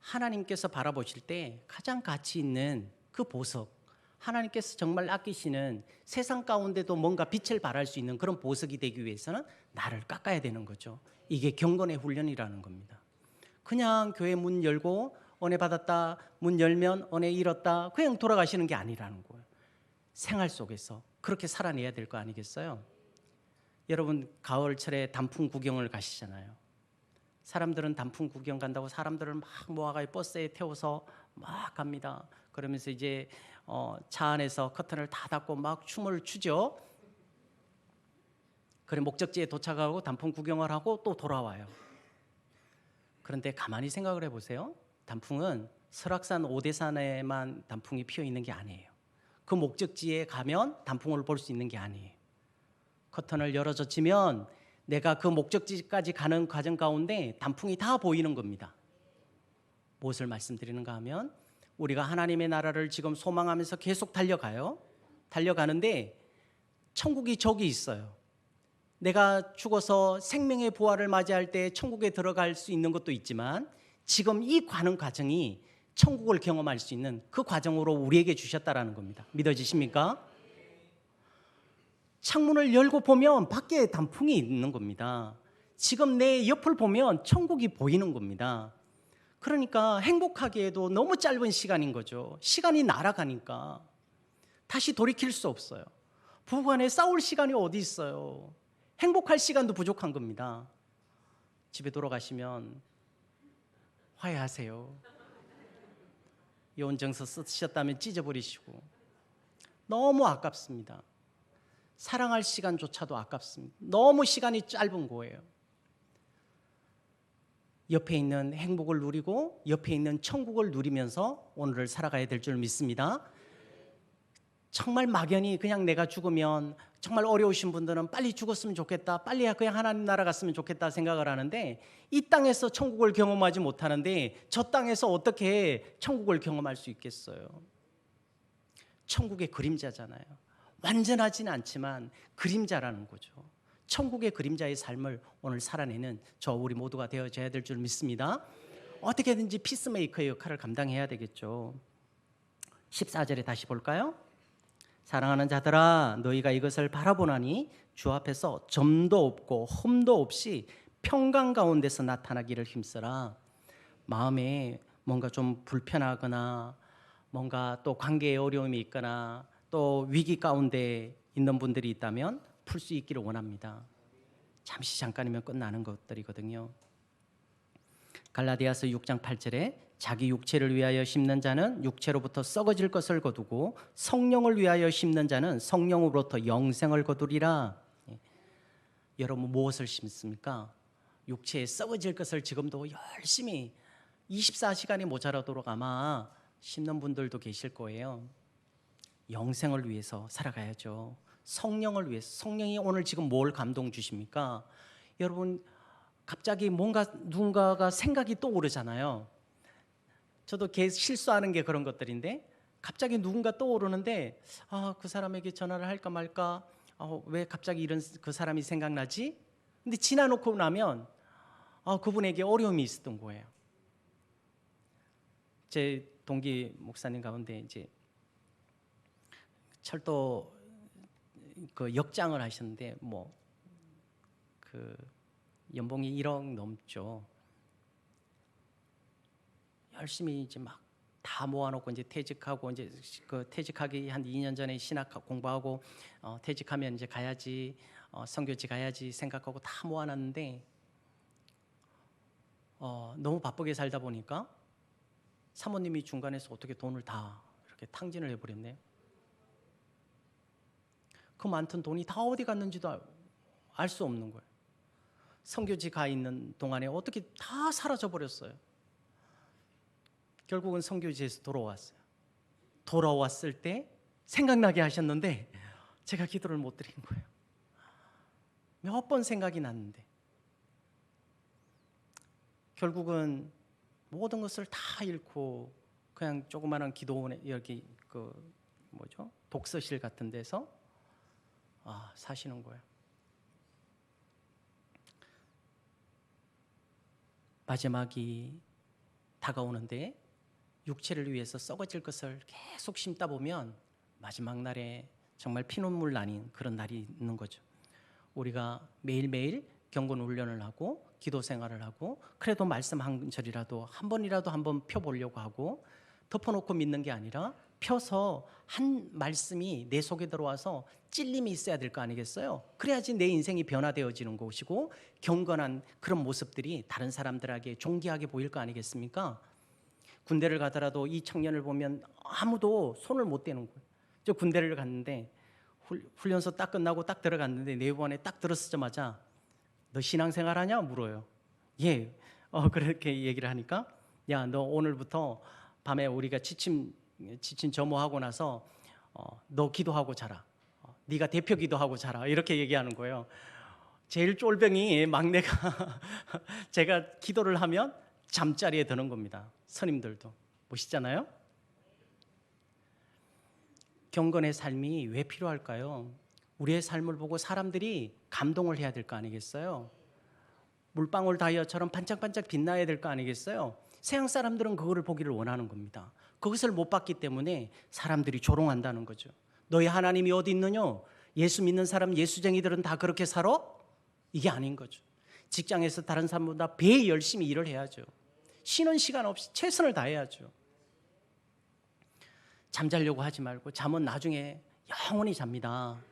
하나님께서 바라보실 때 가장 가치 있는 그 보석, 하나님께서 정말 아끼시는, 세상 가운데도 뭔가 빛을 발할 수 있는 그런 보석이 되기 위해서는 나를 깎아야 되는 거죠. 이게 경건의 훈련이라는 겁니다. 그냥 교회 문 열고 은혜 받았다, 문 열면 은혜 잃었다, 그냥 돌아가시는 게 아니라는 거예요. 생활 속에서 그렇게 살아내야 될 거 아니겠어요? 여러분, 가을철에 단풍 구경을 가시잖아요. 사람들은 단풍 구경 간다고 사람들을 막 모아가 버스에 태워서 막 갑니다. 그러면서 이제 차 안에서 커튼을 다 닫고 막 춤을 추죠. 그래 목적지에 도착하고 단풍 구경을 하고 또 돌아와요. 그런데 가만히 생각을 해보세요. 단풍은 설악산 오대산에만 단풍이 피어 있는 게 아니에요. 그 목적지에 가면 단풍을 볼 수 있는 게 아니에요. 커튼을 열어젖히면 내가 그 목적지까지 가는 과정 가운데 단풍이 다 보이는 겁니다. 무엇을 말씀드리는가 하면, 우리가 하나님의 나라를 지금 소망하면서 계속 달려가요. 달려가는데 천국이 저기 있어요. 내가 죽어서 생명의 부활을 맞이할 때 천국에 들어갈 수 있는 것도 있지만, 지금 이 가는 과정이 천국을 경험할 수 있는 그 과정으로 우리에게 주셨다라는 겁니다. 믿어지십니까? 창문을 열고 보면 밖에 단풍이 있는 겁니다. 지금 내 옆을 보면 천국이 보이는 겁니다. 그러니까 행복하기에도 너무 짧은 시간인 거죠. 시간이 날아가니까 다시 돌이킬 수 없어요. 부부간에 싸울 시간이 어디 있어요. 행복할 시간도 부족한 겁니다. 집에 돌아가시면 화해하세요. 이혼정서 쓰셨다면 찢어버리시고. 너무 아깝습니다. 사랑할 시간조차도 아깝습니다. 너무 시간이 짧은 거예요. 옆에 있는 행복을 누리고 옆에 있는 천국을 누리면서 오늘을 살아가야 될 줄 믿습니다. 정말 막연히 그냥 내가 죽으면, 정말 어려우신 분들은 빨리 죽었으면 좋겠다, 빨리 그냥 하나님 나라 갔으면 좋겠다 생각을 하는데, 이 땅에서 천국을 경험하지 못하는데 저 땅에서 어떻게 천국을 경험할 수 있겠어요? 천국의 그림자잖아요. 완전하지는 않지만 그림자라는 거죠. 천국의 그림자의 삶을 오늘 살아내는 저 우리 모두가 되어져야 될 줄 믿습니다. 어떻게든지 피스메이커의 역할을 감당해야 되겠죠. 14절에 다시 볼까요? 사랑하는 자들아, 너희가 이것을 바라보나니 주 앞에서 점도 없고 흠도 없이 평강 가운데서 나타나기를 힘써라. 마음에 뭔가 좀 불편하거나 뭔가 또 관계에 어려움이 있거나 또 위기 가운데 있는 분들이 있다면 풀 수 있기를 원합니다. 잠시 잠깐이면 끝나는 것들이거든요. 갈라디아서 6장 8절에 자기 육체를 위하여 심는 자는 육체로부터 썩어질 것을 거두고 성령을 위하여 심는 자는 성령으로부터 영생을 거두리라. 여러분 무엇을 심습니까? 육체에 썩어질 것을 지금도 열심히 24시간이 모자라도록 아마 심는 분들도 계실 거예요. 영생을 위해서 살아가야죠. 성령을 위해서. 성령이 오늘 지금 뭘 감동 주십니까? 여러분 갑자기 뭔가 누군가가 생각이 떠오르잖아요. 저도 실수하는 게 그런 것들인데, 갑자기 누군가 떠오르는데 그 사람에게 전화를 할까 말까, 왜 갑자기 이런 그 사람이 생각나지? 근데 지나놓고 나면 그분에게 어려움이 있었던 거예요. 제 동기 목사님 가운데 이제 철도 그 역장을 하셨는데 그 연봉이 1억 넘죠. 열심히 이제 막 다 모아놓고 이제 퇴직하고, 이제 그 퇴직하기 한 2년 전에 신학 공부하고 퇴직하면 이제 가야지, 선교지 가야지 생각하고 다 모아놨는데 너무 바쁘게 살다 보니까 사모님이 중간에서 어떻게 돈을 다 이렇게 탕진을 해버렸네요. 그 많던 돈이 다 어디 갔는지도 알 수 없는 거예요. 선교지 가 있는 동안에 어떻게 다 사라져 버렸어요. 결국은 선교지에서 돌아왔어요. 돌아왔을 때 생각나게 하셨는데 제가 기도를 못 드린 거예요. 몇 번 생각이 났는데 결국은 모든 것을 다 잃고 그냥 조그마한 기도원에 여기 독서실 같은 데서 사시는 거예요. 마지막이 다가오는데 육체를 위해서 썩어질 것을 계속 심다 보면 마지막 날에 정말 피눈물 나는 그런 날이 있는 거죠. 우리가 매일매일 경건 훈련을 하고 기도 생활을 하고 그래도 말씀 한 절이라도 한 번이라도 한번 펴보려고 하고 덮어놓고 믿는 게 아니라 펴서 한 말씀이 내 속에 들어와서 찔림이 있어야 될 거 아니겠어요? 그래야지 내 인생이 변화되어지는 것이고 경건한 그런 모습들이 다른 사람들에게 존귀하게 보일 거 아니겠습니까? 군대를 가더라도 이 청년을 보면 아무도 손을 못 대는 거예요. 저 군대를 갔는데 훈련소 딱 끝나고 딱 들어갔는데 내부원에 딱 들어서자마자 너 신앙생활 하냐? 물어요. 예. 그렇게 얘기를 하니까 야, 너 오늘부터 밤에 우리가 지침 점호하고 나서 너 기도하고 자라. 네가 대표 기도하고 자라. 이렇게 얘기하는 거예요. 제일 쫄병이 막내가 제가 기도를 하면 잠자리에 드는 겁니다. 선임들도 멋있잖아요. 경건의 삶이 왜 필요할까요? 우리의 삶을 보고 사람들이 감동을 해야 될 거 아니겠어요? 물방울 다이아처럼 반짝반짝 빛나야 될 거 아니겠어요? 세상 사람들은 그거를 보기를 원하는 겁니다. 그것을 못 봤기 때문에 사람들이 조롱한다는 거죠. 너희 하나님이 어디 있느냐? 예수 믿는 사람, 예수쟁이들은 다 그렇게 살아? 이게 아닌 거죠. 직장에서 다른 사람보다 배 열심히 일을 해야죠. 쉬는 시간 없이 최선을 다해야죠. 잠자려고 하지 말고 잠은 나중에 영원히 잡니다.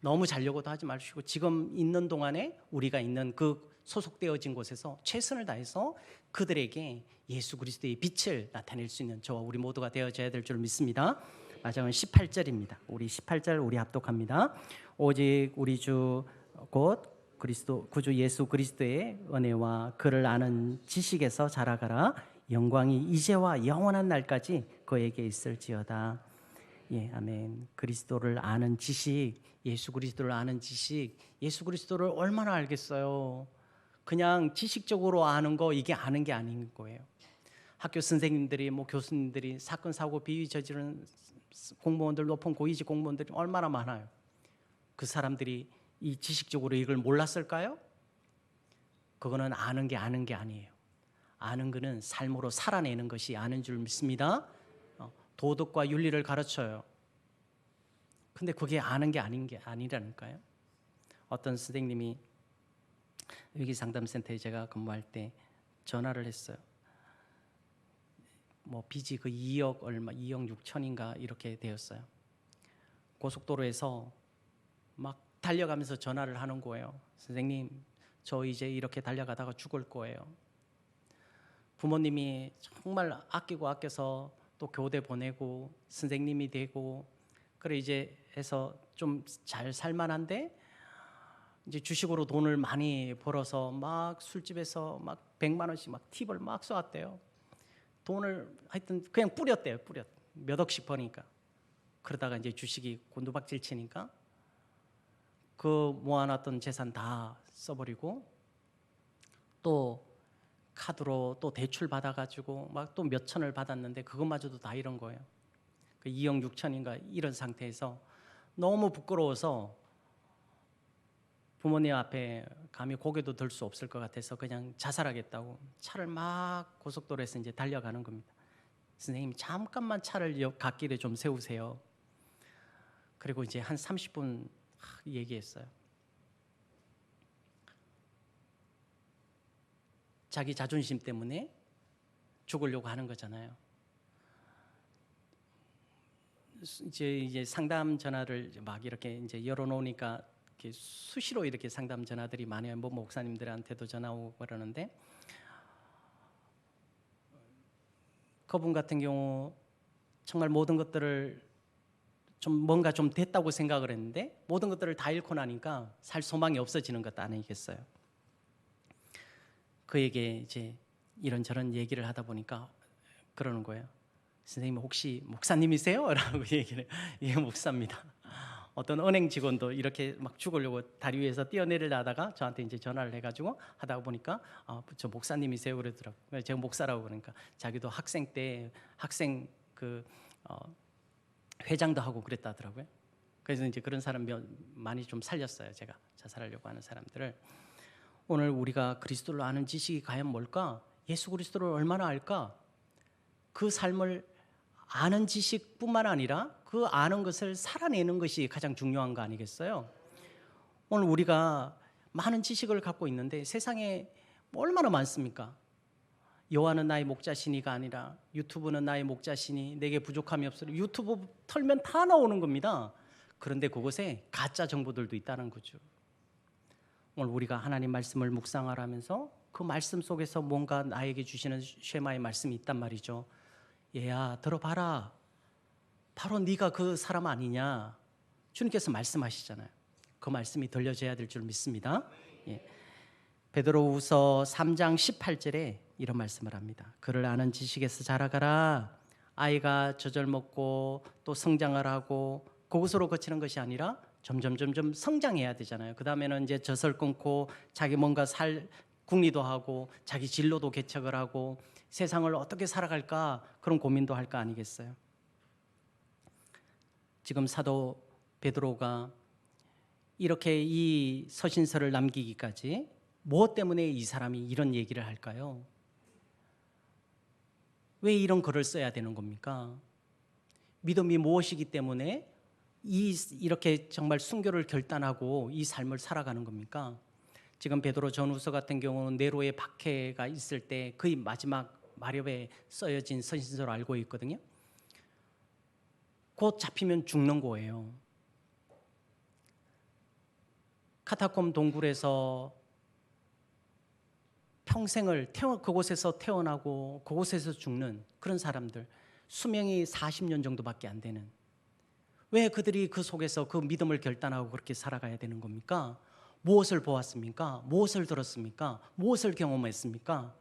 너무 자려고도 하지 마시고 지금 있는 동안에 우리가 있는 그 소속되어진 곳에서 최선을 다해서 그들에게 예수 그리스도의 빛을 나타낼 수 있는 저와 우리 모두가 되어져야 될 줄 믿습니다. 마지막은 18절입니다. 우리 18절 우리 합독합니다. 오직 우리 주 곧 그리스도 구주 예수 그리스도의 은혜와 그를 아는 지식에서 자라가라. 영광이 이제와 영원한 날까지 그에게 있을지어다. 예, 아멘. 그리스도를 아는 지식, 예수 그리스도를 아는 지식, 예수 그리스도를 얼마나 알겠어요? 그냥 지식적으로 아는 거 이게 아는 게 아닌 거예요. 학교 선생님들이 교수님들이 사건 사고 비위 저지른 공무원들, 높은 고위직 공무원들이 얼마나 많아요. 그 사람들이 이 지식적으로 이걸 몰랐을까요? 그거는 아는 게 아니에요. 아는 거는 삶으로 살아내는 것이 아는 줄 믿습니다. 도덕과 윤리를 가르쳐요. 근데 그게 아는 게 아니라니까요. 어떤 선생님이 위기상담센터에 제가 근무할 때 전화를 했어요. 빚이 2억 6천인가 이렇게 되었어요. 고속도로에서 막 달려가면서 전화를 하는 거예요. 선생님, 저 이제 이렇게 달려가다가 죽을 거예요. 부모님이 정말 아껴서 또 교대 보내고 선생님이 되고 그래 이제 해서 좀 잘 살만한데 이제 주식으로 돈을 많이 벌어서 막 술집에서 막 100만 원씩 막 팁을 막 쏘았대요. 돈을 하여튼 그냥 뿌렸대요. 몇 억씩 버니까. 그러다가 이제 주식이 곤두박질 치니까 그 모아놨던 재산 다 써버리고 또 카드로 또 대출 받아가지고 막 또 몇 천을 받았는데 그것마저도 다 이런 거예요. 2억 6천인가 이런 상태에서 너무 부끄러워서 부모님 앞에 감히 고개도 들 수 없을 것 같아서 그냥 자살하겠다고 차를 막 고속도로에서 이제 달려가는 겁니다. 선생님 잠깐만 차를 갓길에 좀 세우세요. 그리고 이제 한 30분 얘기했어요. 자기 자존심 때문에 죽으려고 하는 거잖아요. 이제 상담 전화를 막 이렇게 이제 열어놓으니까 이렇게 수시로 이렇게 상담 전화들이 많아요. 목사님들한테도 전화 오고 그러는데 그분 같은 경우 정말 모든 것들을 뭔가 좀 됐다고 생각을 했는데 모든 것들을 다 잃고 나니까 살 소망이 없어지는 것 아니겠어요? 그에게 이제 이런저런 얘기를 하다 보니까 그러는 거예요. 선생님 혹시 목사님이세요? 라고 얘기를 해요. 예, 목사입니다. 어떤 은행 직원도 이렇게 막 죽으려고 다리 위에서 뛰어내리려다가 저한테 이제 전화를 해가지고 하다 보니까 저 목사님이세요? 그러더라고요. 제가 목사라고 그러니까 자기도 학생 때 학생 회장도 하고 그랬다더라고요. 그래서 이제 그런 사람 많이 좀 살렸어요. 제가 자살하려고 하는 사람들을. 오늘 우리가 그리스도를 아는 지식이 과연 뭘까? 예수 그리스도를 얼마나 알까? 그 삶을 아는 지식뿐만 아니라 그 아는 것을 살아내는 것이 가장 중요한 거 아니겠어요? 오늘 우리가 많은 지식을 갖고 있는데 세상에 얼마나 많습니까? 여호와는 나의 목자시니가 아니라 유튜브는 나의 목자시니 내게 부족함이 없으리. 유튜브 털면 다 나오는 겁니다. 그런데 그곳에 가짜 정보들도 있다는 거죠. 오늘 우리가 하나님 말씀을 묵상하라면서 그 말씀 속에서 뭔가 나에게 주시는 쉐마의 말씀이 있단 말이죠. 얘야 들어봐라. 바로 네가 그 사람 아니냐. 주님께서 말씀하시잖아요. 그 말씀이 들려져야 될 줄 믿습니다. 예. 베드로후서 3장 18절에 이런 말씀을 합니다. 그를 아는 지식에서 자라가라. 아이가 젖을 먹고 또 성장을 하고 그것으로 거치는 것이 아니라 점점 성장해야 되잖아요. 그 다음에는 이제 젖을 끊고 자기 뭔가 궁리도 하고 자기 진로도 개척을 하고 세상을 어떻게 살아갈까 그런 고민도 할 거 아니겠어요. 지금 사도 베드로가 이렇게 이 서신서를 남기기까지 무엇 때문에 이 사람이 이런 얘기를 할까요? 왜 이런 글을 써야 되는 겁니까? 믿음이 무엇이기 때문에 이렇게 정말 순교를 결단하고 이 삶을 살아가는 겁니까? 지금 베드로 전후서 같은 경우는 네로의 박해가 있을 때 거의 마지막 마렵에 써여진 서신서로 알고 있거든요. 곧 잡히면 죽는 거예요. 카타콤 동굴에서 평생을 그곳에서 태어나고 그곳에서 죽는 그런 사람들, 수명이 40년 정도밖에 안 되는, 왜 그들이 그 속에서 그 믿음을 결단하고 그렇게 살아가야 되는 겁니까? 무엇을 보았습니까? 무엇을 들었습니까? 무엇을 경험했습니까?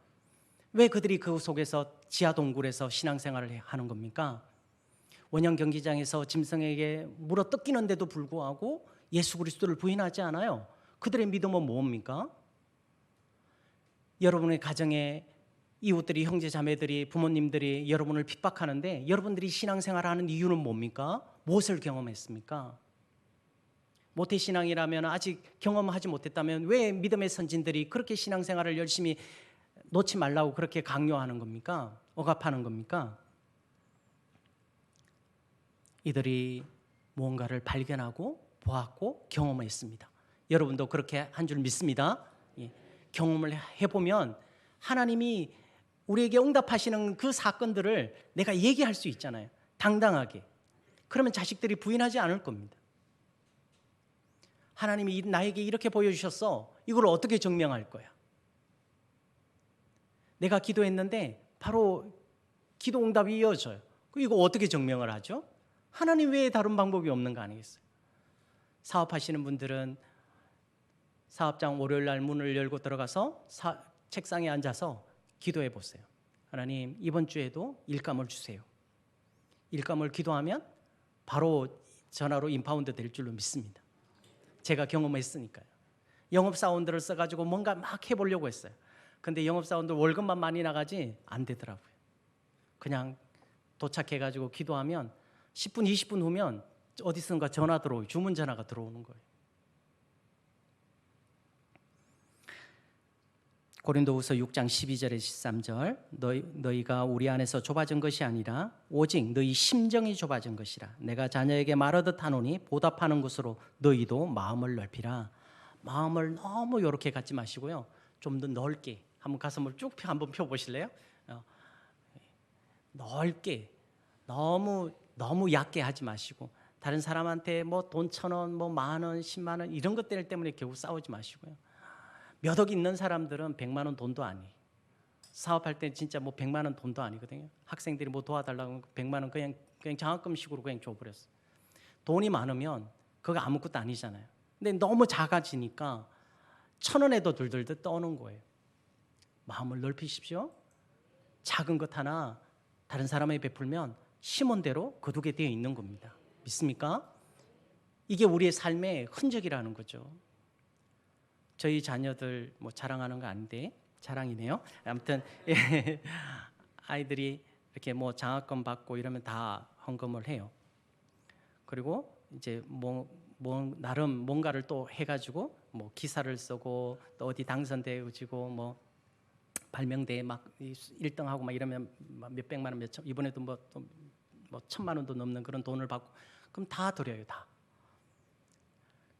왜 그들이 그 속에서 지하 동굴에서 신앙생활을 하는 겁니까? 원형 경기장에서 짐승에게 물어 뜯기는데도 불구하고 예수 그리스도를 부인하지 않아요. 그들의 믿음은 뭡니까? 여러분의 가정에 이웃들이, 형제 자매들이, 부모님들이 여러분을 핍박하는데 여러분들이 신앙생활을 하는 이유는 뭡니까? 무엇을 경험했습니까? 모태신앙이라면, 아직 경험하지 못했다면 왜 믿음의 선진들이 그렇게 신앙생활을 열심히 놓지 말라고 그렇게 강요하는 겁니까? 억압하는 겁니까? 이들이 무언가를 발견하고 보았고 경험했습니다. 여러분도 그렇게 한 줄 믿습니다. 예. 경험을 해보면 하나님이 우리에게 응답하시는 그 사건들을 내가 얘기할 수 있잖아요. 당당하게. 그러면 자식들이 부인하지 않을 겁니다. 하나님이 나에게 이렇게 보여주셨어. 이걸 어떻게 증명할 거야? 내가 기도했는데 바로 기도 응답이 이어져요. 이거 어떻게 증명을 하죠? 하나님 외에 다른 방법이 없는 거 아니겠어요? 사업하시는 분들은 사업장 월요일 날 문을 열고 들어가서 책상에 앉아서 기도해 보세요. 하나님, 이번 주에도 일감을 주세요. 일감을 기도하면 바로 전화로 인파운드 될 줄로 믿습니다. 제가 경험했으니까요. 영업사원들을 써가지고 뭔가 막 해보려고 했어요. 근데 영업사원들 월급만 많이 나가지 안 되더라고요. 그냥 도착해가지고 기도하면 10분, 20분 후면 어디선가 전화 들어오고 주문 전화가 들어오는 거예요. 고린도후서 6장 12절에 13절 너희가 우리 안에서 좁아진 것이 아니라 오직 너희 심정이 좁아진 것이라. 내가 자녀에게 말하듯 하노니 보답하는 것으로 너희도 마음을 넓히라. 마음을 너무 이렇게 갖지 마시고요. 좀 더 넓게 한번 가슴을 쭉 한번 펴보실래요? 넓게, 너무 얕게 하지 마시고, 다른 사람한테 뭐 돈 1,000원, 뭐 10,000원, 10만 원 이런 것들 때문에 결국 싸우지 마시고요. 몇 억 있는 사람들은 100만 원 돈도 아니에요. 사업할 때 진짜 뭐 100만 원 돈도 아니거든요. 학생들이 뭐 도와달라고 하면 100만 원 그냥 장학금식으로 그냥 줘버렸어. 돈이 많으면 그거 아무것도 아니잖아요. 근데 너무 작아지니까 1,000원에도 들들들 떠는 거예요. 마음을 넓히십시오. 작은 것 하나 다른 사람에게 베풀면 심은 대로 거두게 되어 있는 겁니다. 믿습니까? 이게 우리의 삶의 흔적이라는 거죠. 저희 자녀들 뭐 자랑하는 거 아닌데 자랑이네요. 아무튼 예, 아이들이 이렇게 뭐 장학금 받고 이러면 다 헌금을 해요. 그리고 이제 뭐 나름 뭔가를 또 해가지고 뭐 기사를 쓰고 또 어디 당선되어지고 뭐 발명대회 막 1등하고 막 이러면 몇백만 원, 몇천, 이번에도 뭐 1,000만 원도 넘는 그런 돈을 받고 그럼 다 드려요, 다.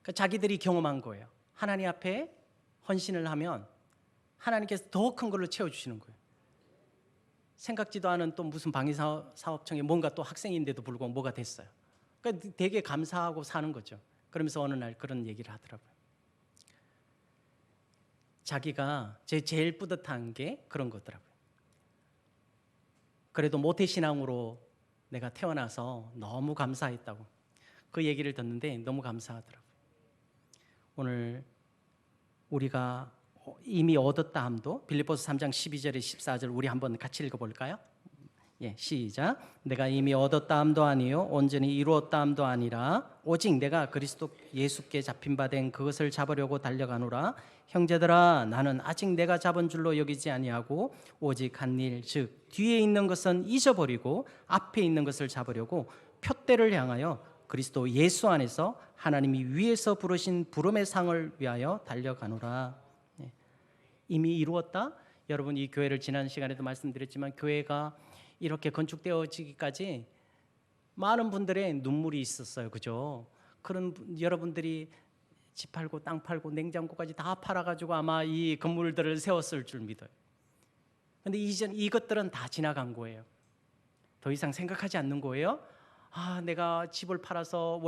그러니까 자기들이 경험한 거예요. 하나님 앞에 헌신을 하면 하나님께서 더 큰 걸로 채워주시는 거예요. 생각지도 않은 또 무슨 방위사업청에 뭔가 또 학생인데도 불구하고 뭐가 됐어요. 그러니까 되게 감사하고 사는 거죠. 그러면서 어느 날 그런 얘기를 하더라고요. 자기가 제일 뿌듯한 게 그런 거더라고요. 그래도 모태신앙으로 내가 태어나서 너무 감사했다고 그 얘기를 듣는데 너무 감사하더라고요. 오늘 우리가 이미 얻었다 함도 빌립보서 3장 12절에 14절 우리 한번 같이 읽어볼까요? 예, 시작. 내가 이미 얻었다 함도 아니요 온전히 이루었다 함도 아니라 오직 내가 그리스도 예수께 잡힌 바 된 그것을 잡으려고 달려가노라. 형제들아 나는 아직 내가 잡은 줄로 여기지 아니하고 오직 한 일 즉 뒤에 있는 것은 잊어버리고 앞에 있는 것을 잡으려고 표대를 향하여 그리스도 예수 안에서 하나님이 위에서 부르신 부름의 상을 위하여 달려가노라. 예. 이미 이루었다. 여러분 이 교회를 지난 시간에도 말씀드렸지만 교회가 이렇게 건축되어지기까지 많은 분들의 눈물이 있었어요. 그죠? 그런 여러분들이 집 팔고 땅 팔고 냉장고까지 다 팔아가지고 아마 이 건물들을 세웠을 줄 믿어요. 그런데 이전 이것들은 다 지나간 거예요. 더 이상 생각하지 않는 거예요. 아, 내가 집을 팔아서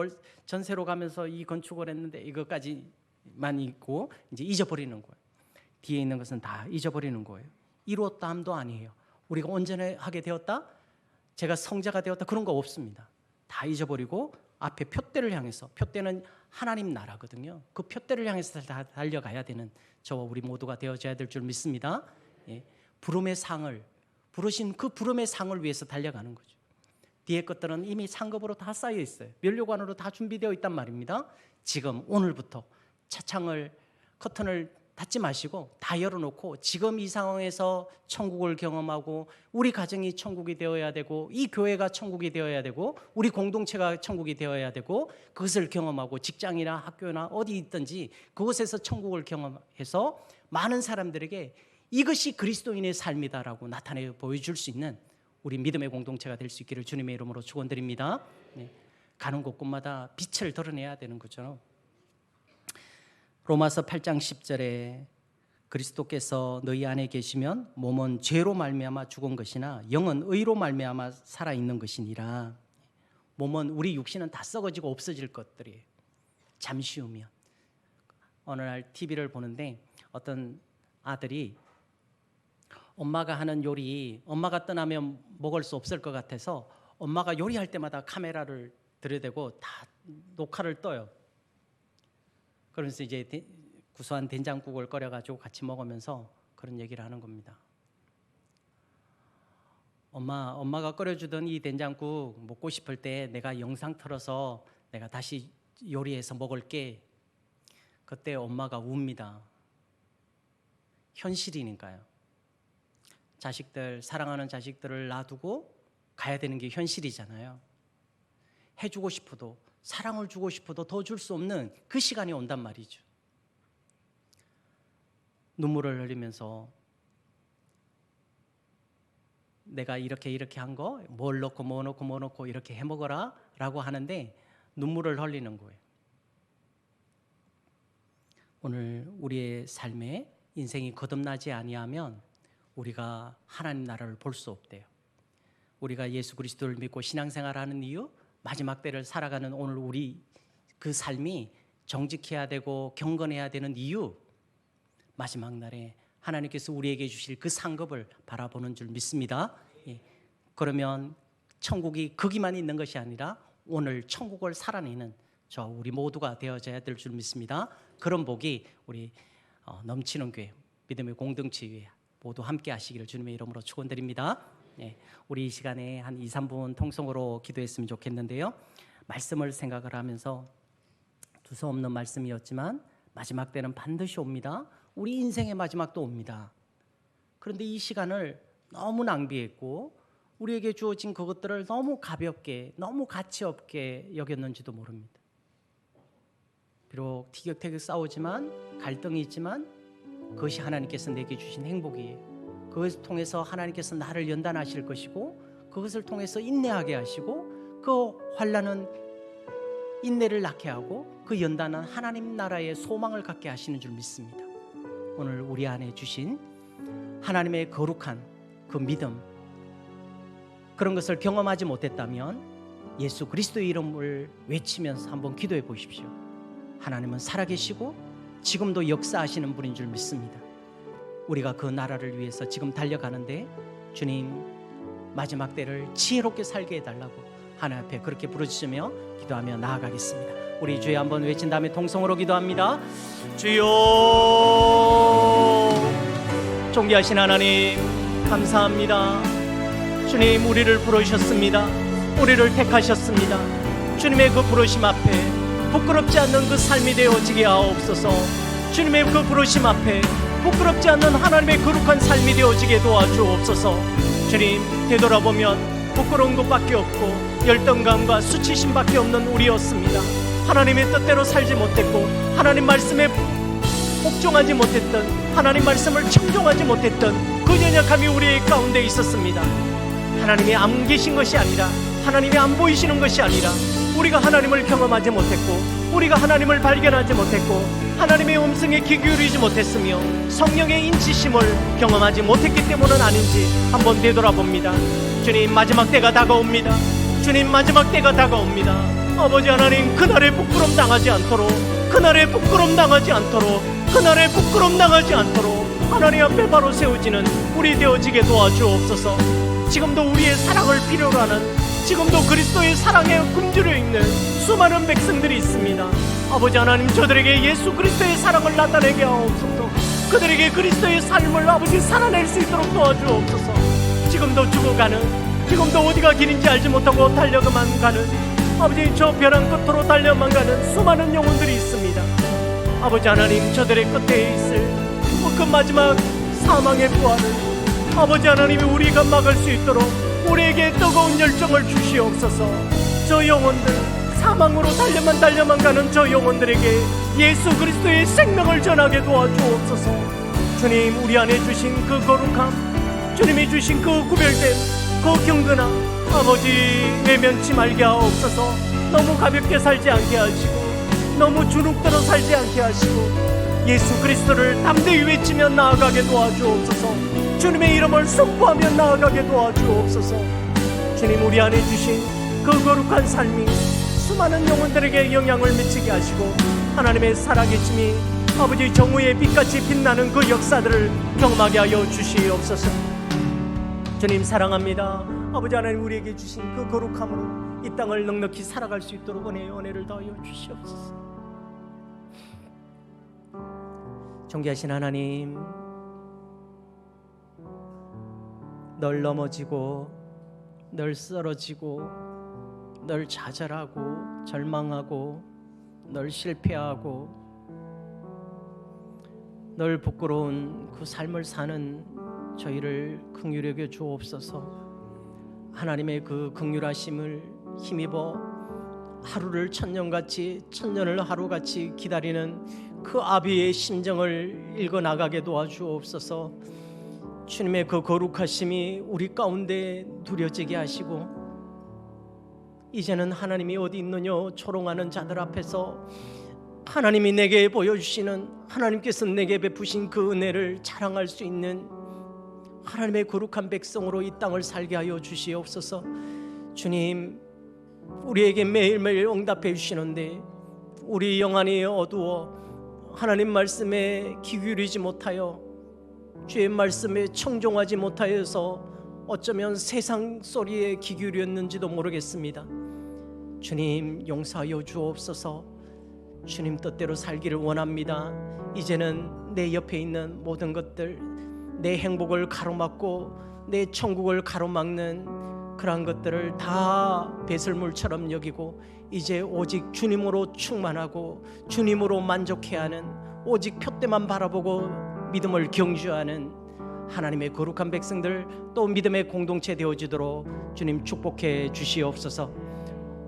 전세로 가면서 이 건축을 했는데 이것까지만 있고 이제 잊어버리는 거예요. 뒤에 있는 것은 다 잊어버리는 거예요. 이루었다 함도 아니에요. 우리가 온전하게 되었다, 제가 성자가 되었다 그런 거 없습니다. 다 잊어버리고 앞에 표대를 향해서, 표대는 하나님 나라거든요. 그 표대를 향해서 다 달려가야 되는 저와 우리 모두가 되어져야 될 줄 믿습니다. 예. 부름의 상을 부르신 그 부름의 상을 위해서 달려가는 거죠. 뒤에 것들은 이미 상급으로 다 쌓여 있어요. 면류관으로 다 준비되어 있단 말입니다. 지금 오늘부터 차창을 커튼을 닫지 마시고 다 열어놓고 지금 이 상황에서 천국을 경험하고 우리 가정이 천국이 되어야 되고 이 교회가 천국이 되어야 되고 우리 공동체가 천국이 되어야 되고 그것을 경험하고 직장이나 학교나 어디 있든지 그곳에서 천국을 경험해서 많은 사람들에게 이것이 그리스도인의 삶이다라고 나타내 보여줄 수 있는 우리 믿음의 공동체가 될 수 있기를 주님의 이름으로 축원드립니다. 네. 가는 곳곳마다 빛을 드러내야 되는 거죠. 로마서 8장 10절에 그리스도께서 너희 안에 계시면 몸은 죄로 말미암아 죽은 것이나 영은 의로 말미암아 살아 있는 것이니라. 몸은 우리 육신은 다 썩어지고 없어질 것들이에요. 잠시 후면 어느 날 TV를 보는데 어떤 아들이 엄마가 하는 요리 엄마가 떠나면 먹을 수 없을 것 같아서 엄마가 요리할 때마다 카메라를 들여대고 다 녹화를 떠요. 그러면서 이제 구수한 된장국을 끓여가지고 같이 먹으면서 그런 얘기를 하는 겁니다. 엄마가 끓여주던 이 된장국 먹고 싶을 때 내가 영상 틀어서 내가 다시 요리해서 먹을게. 그때 엄마가 웁니다. 현실이니까요. 자식들, 사랑하는 자식들을 놔두고 가야 되는 게 현실이잖아요. 해주고 싶어도, 사랑을 주고 싶어도 더 줄 수 없는 그 시간이 온단 말이죠. 눈물을 흘리면서 내가 이렇게 한 거, 뭘 넣고 뭐 넣고 이렇게 해 먹어라 라고 하는데 눈물을 흘리는 거예요. 오늘 우리의 삶에 인생이 거듭나지 아니하면 우리가 하나님 나라를 볼 수 없대요. 우리가 예수 그리스도를 믿고 신앙생활하는 이유, 마지막 때를 살아가는 오늘 우리 그 삶이 정직해야 되고 경건해야 되는 이유, 마지막 날에 하나님께서 우리에게 주실 그 상급을 바라보는 줄 믿습니다. 예. 그러면 천국이 거기만 있는 것이 아니라 오늘 천국을 살아내는 저 우리 모두가 되어져야 될 줄 믿습니다. 그런 복이 우리 넘치는 교회, 믿음의 공동체 위에 모두 함께 하시기를 주님의 이름으로 축원드립니다. 네, 우리 이 시간에 한 2, 3분 통성으로 기도했으면 좋겠는데요. 말씀을 생각을 하면서 두서없는 말씀이었지만 마지막 때는 반드시 옵니다. 우리 인생의 마지막도 옵니다. 그런데 이 시간을 너무 낭비했고 우리에게 주어진 그것들을 너무 가볍게, 너무 가치 없게 여겼는지도 모릅니다. 비록 티격태격 싸우지만, 갈등이 있지만 그것이 하나님께서 내게 주신 행복이에요. 그것을 통해서 하나님께서 나를 연단하실 것이고, 그것을 통해서 인내하게 하시고, 그 환난은 인내를 낳게 하고, 그 연단은 하나님 나라의 소망을 갖게 하시는 줄 믿습니다. 오늘 우리 안에 주신 하나님의 거룩한 그 믿음, 그런 것을 경험하지 못했다면 예수 그리스도의 이름을 외치면서 한번 기도해 보십시오. 하나님은 살아계시고 지금도 역사하시는 분인 줄 믿습니다. 우리가 그 나라를 위해서 지금 달려가는데 주님, 마지막 때를 지혜롭게 살게 해달라고 하나님 앞에 그렇게 부르짖으며 기도하며 나아가겠습니다. 우리 주여 한번 외친 다음에 통성으로 기도합니다. 주여, 존귀하신 하나님 감사합니다. 주님, 우리를 부르셨습니다. 우리를 택하셨습니다. 주님의 그 부르심 앞에 부끄럽지 않는 그 삶이 되어지게 하옵소서. 주님의 그 부르심 앞에 부끄럽지 않는 하나님의 거룩한 삶이 되어지게 도와주옵소서. 주님, 되돌아보면 부끄러운 것밖에 없고 열등감과 수치심밖에 없는 우리였습니다. 하나님의 뜻대로 살지 못했고 하나님 말씀에 복종하지 못했던, 하나님 말씀을 청종하지 못했던 그 연약함이 우리 가운데 있었습니다. 하나님이 안 계신 것이 아니라, 하나님이 안 보이시는 것이 아니라 우리가 하나님을 경험하지 못했고, 우리가 하나님을 발견하지 못했고, 하나님의 음성에 귀 기울이지 못했으며 성령의 인치심을 경험하지 못했기 때문은 아닌지 한번 되돌아봅니다. 주님, 마지막 때가 다가옵니다. 주님, 마지막 때가 다가옵니다. 아버지 하나님, 그날에 부끄럼 당하지 않도록, 그날에 부끄럼 당하지 않도록, 그날에 부끄럼 당하지 않도록 하나님 앞에 바로 세워지는 우리 되어지게 도와주옵소서. 지금도 우리의 사랑을 필요로 하는, 지금도 그리스도의 사랑에 굶주려 있는 수많은 백성들이 있습니다. 아버지 하나님, 저들에게 예수 그리스도의 사랑을 나타내게 하옵소서. 그들에게 그리스도의 삶을 아버지 살아낼 수 있도록 도와주옵소서. 지금도 죽어가는, 지금도 어디가 길인지 알지 못하고 달려만 가는, 아버지 저 벼랑 끝으로 달려만 가는 수많은 영혼들이 있습니다. 아버지 하나님, 저들의 끝에 있을 그 마지막 사망의 부활을 아버지 하나님이 우리가 막을 수 있도록 우리에게 뜨거운 열정을 주시옵소서. 저 영혼들, 사망으로 달려만 가는 저 영혼들에게 예수 그리스도의 생명을 전하게 도와주옵소서. 주님, 우리 안에 주신 그 거룩함, 주님이 주신 그 구별됨, 그 경건함 아버지 외면치 말게 하옵소서. 너무 가볍게 살지 않게 하시고, 너무 주눅들어 살지 않게 하시고, 예수 그리스도를 담대히 외치며 나아가게 도와주옵소서. 주님의 이름을 선포하며 나아가게 도와주옵소서. 주님, 우리 안에 주신 그 거룩한 삶이 수많은 영혼들에게 영향을 미치게 하시고, 하나님의 살아계심이 아버지 정오의 빛같이 빛나는 그 역사들을 경험하게 하여 주시옵소서. 주님, 사랑합니다. 아버지 하나님, 우리에게 주신 그 거룩함으로 이 땅을 넉넉히 살아갈 수 있도록 은혜를 더하여 주시옵소서. 존귀하신 하나님, 널 넘어지고, 널 쓰러지고, 널 좌절하고 절망하고, 널 실패하고, 널 부끄러운 그 삶을 사는 저희를 긍휼히 여겨 주옵소서. 하나님의 그 긍휼하심을 힘입어 하루를 천년같이, 천년을 하루같이 기다리는 그 아비의 심정을 읽어나가게 도와주옵소서. 주님의 그 거룩하심이 우리 가운데 누려지게 하시고, 이제는 하나님이 어디 있느냐 초롱하는 자들 앞에서 하나님이 내게 보여주시는, 하나님께서 내게 베푸신 그 은혜를 자랑할 수 있는 하나님의 거룩한 백성으로 이 땅을 살게 하여 주시옵소서. 주님, 우리에게 매일매일 응답해 주시는데 우리 영안이 어두워 하나님 말씀에 귀 기울이지 못하여, 주의 말씀에 청종하지 못하여서 어쩌면 세상 소리에 귀 기울였는지도 모르겠습니다. 주님, 용서하여 주옵소서. 주님 뜻대로 살기를 원합니다. 이제는 내 옆에 있는 모든 것들, 내 행복을 가로막고 내 천국을 가로막는 그러한 것들을 다 배설물처럼 여기고 이제 오직 주님으로 충만하고 주님으로 만족해야 하는, 오직 표대만 바라보고 믿음을 경주하는 하나님의 거룩한 백성들, 또 믿음의 공동체 되어지도록 주님 축복해 주시옵소서.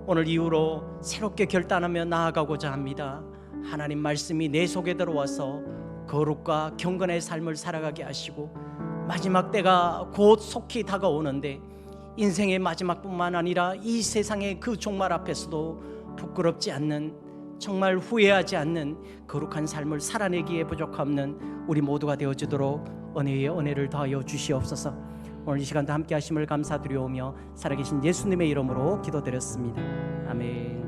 오늘 이후로 새롭게 결단하며 나아가고자 합니다. 하나님 말씀이 내 속에 들어와서 거룩과 경건의 삶을 살아가게 하시고, 마지막 때가 곧 속히 다가오는데 인생의 마지막뿐만 아니라 이 세상의 그 종말 앞에서도 부끄럽지 않는, 정말 후회하지 않는 거룩한 삶을 살아내기에 부족함는 우리 모두가 되어지도록 은혜의 은혜를 더하여 주시옵소서. 오늘 이 시간도 함께 하심을 감사드리오며 살아계신 예수님의 이름으로 기도드렸습니다. 아멘.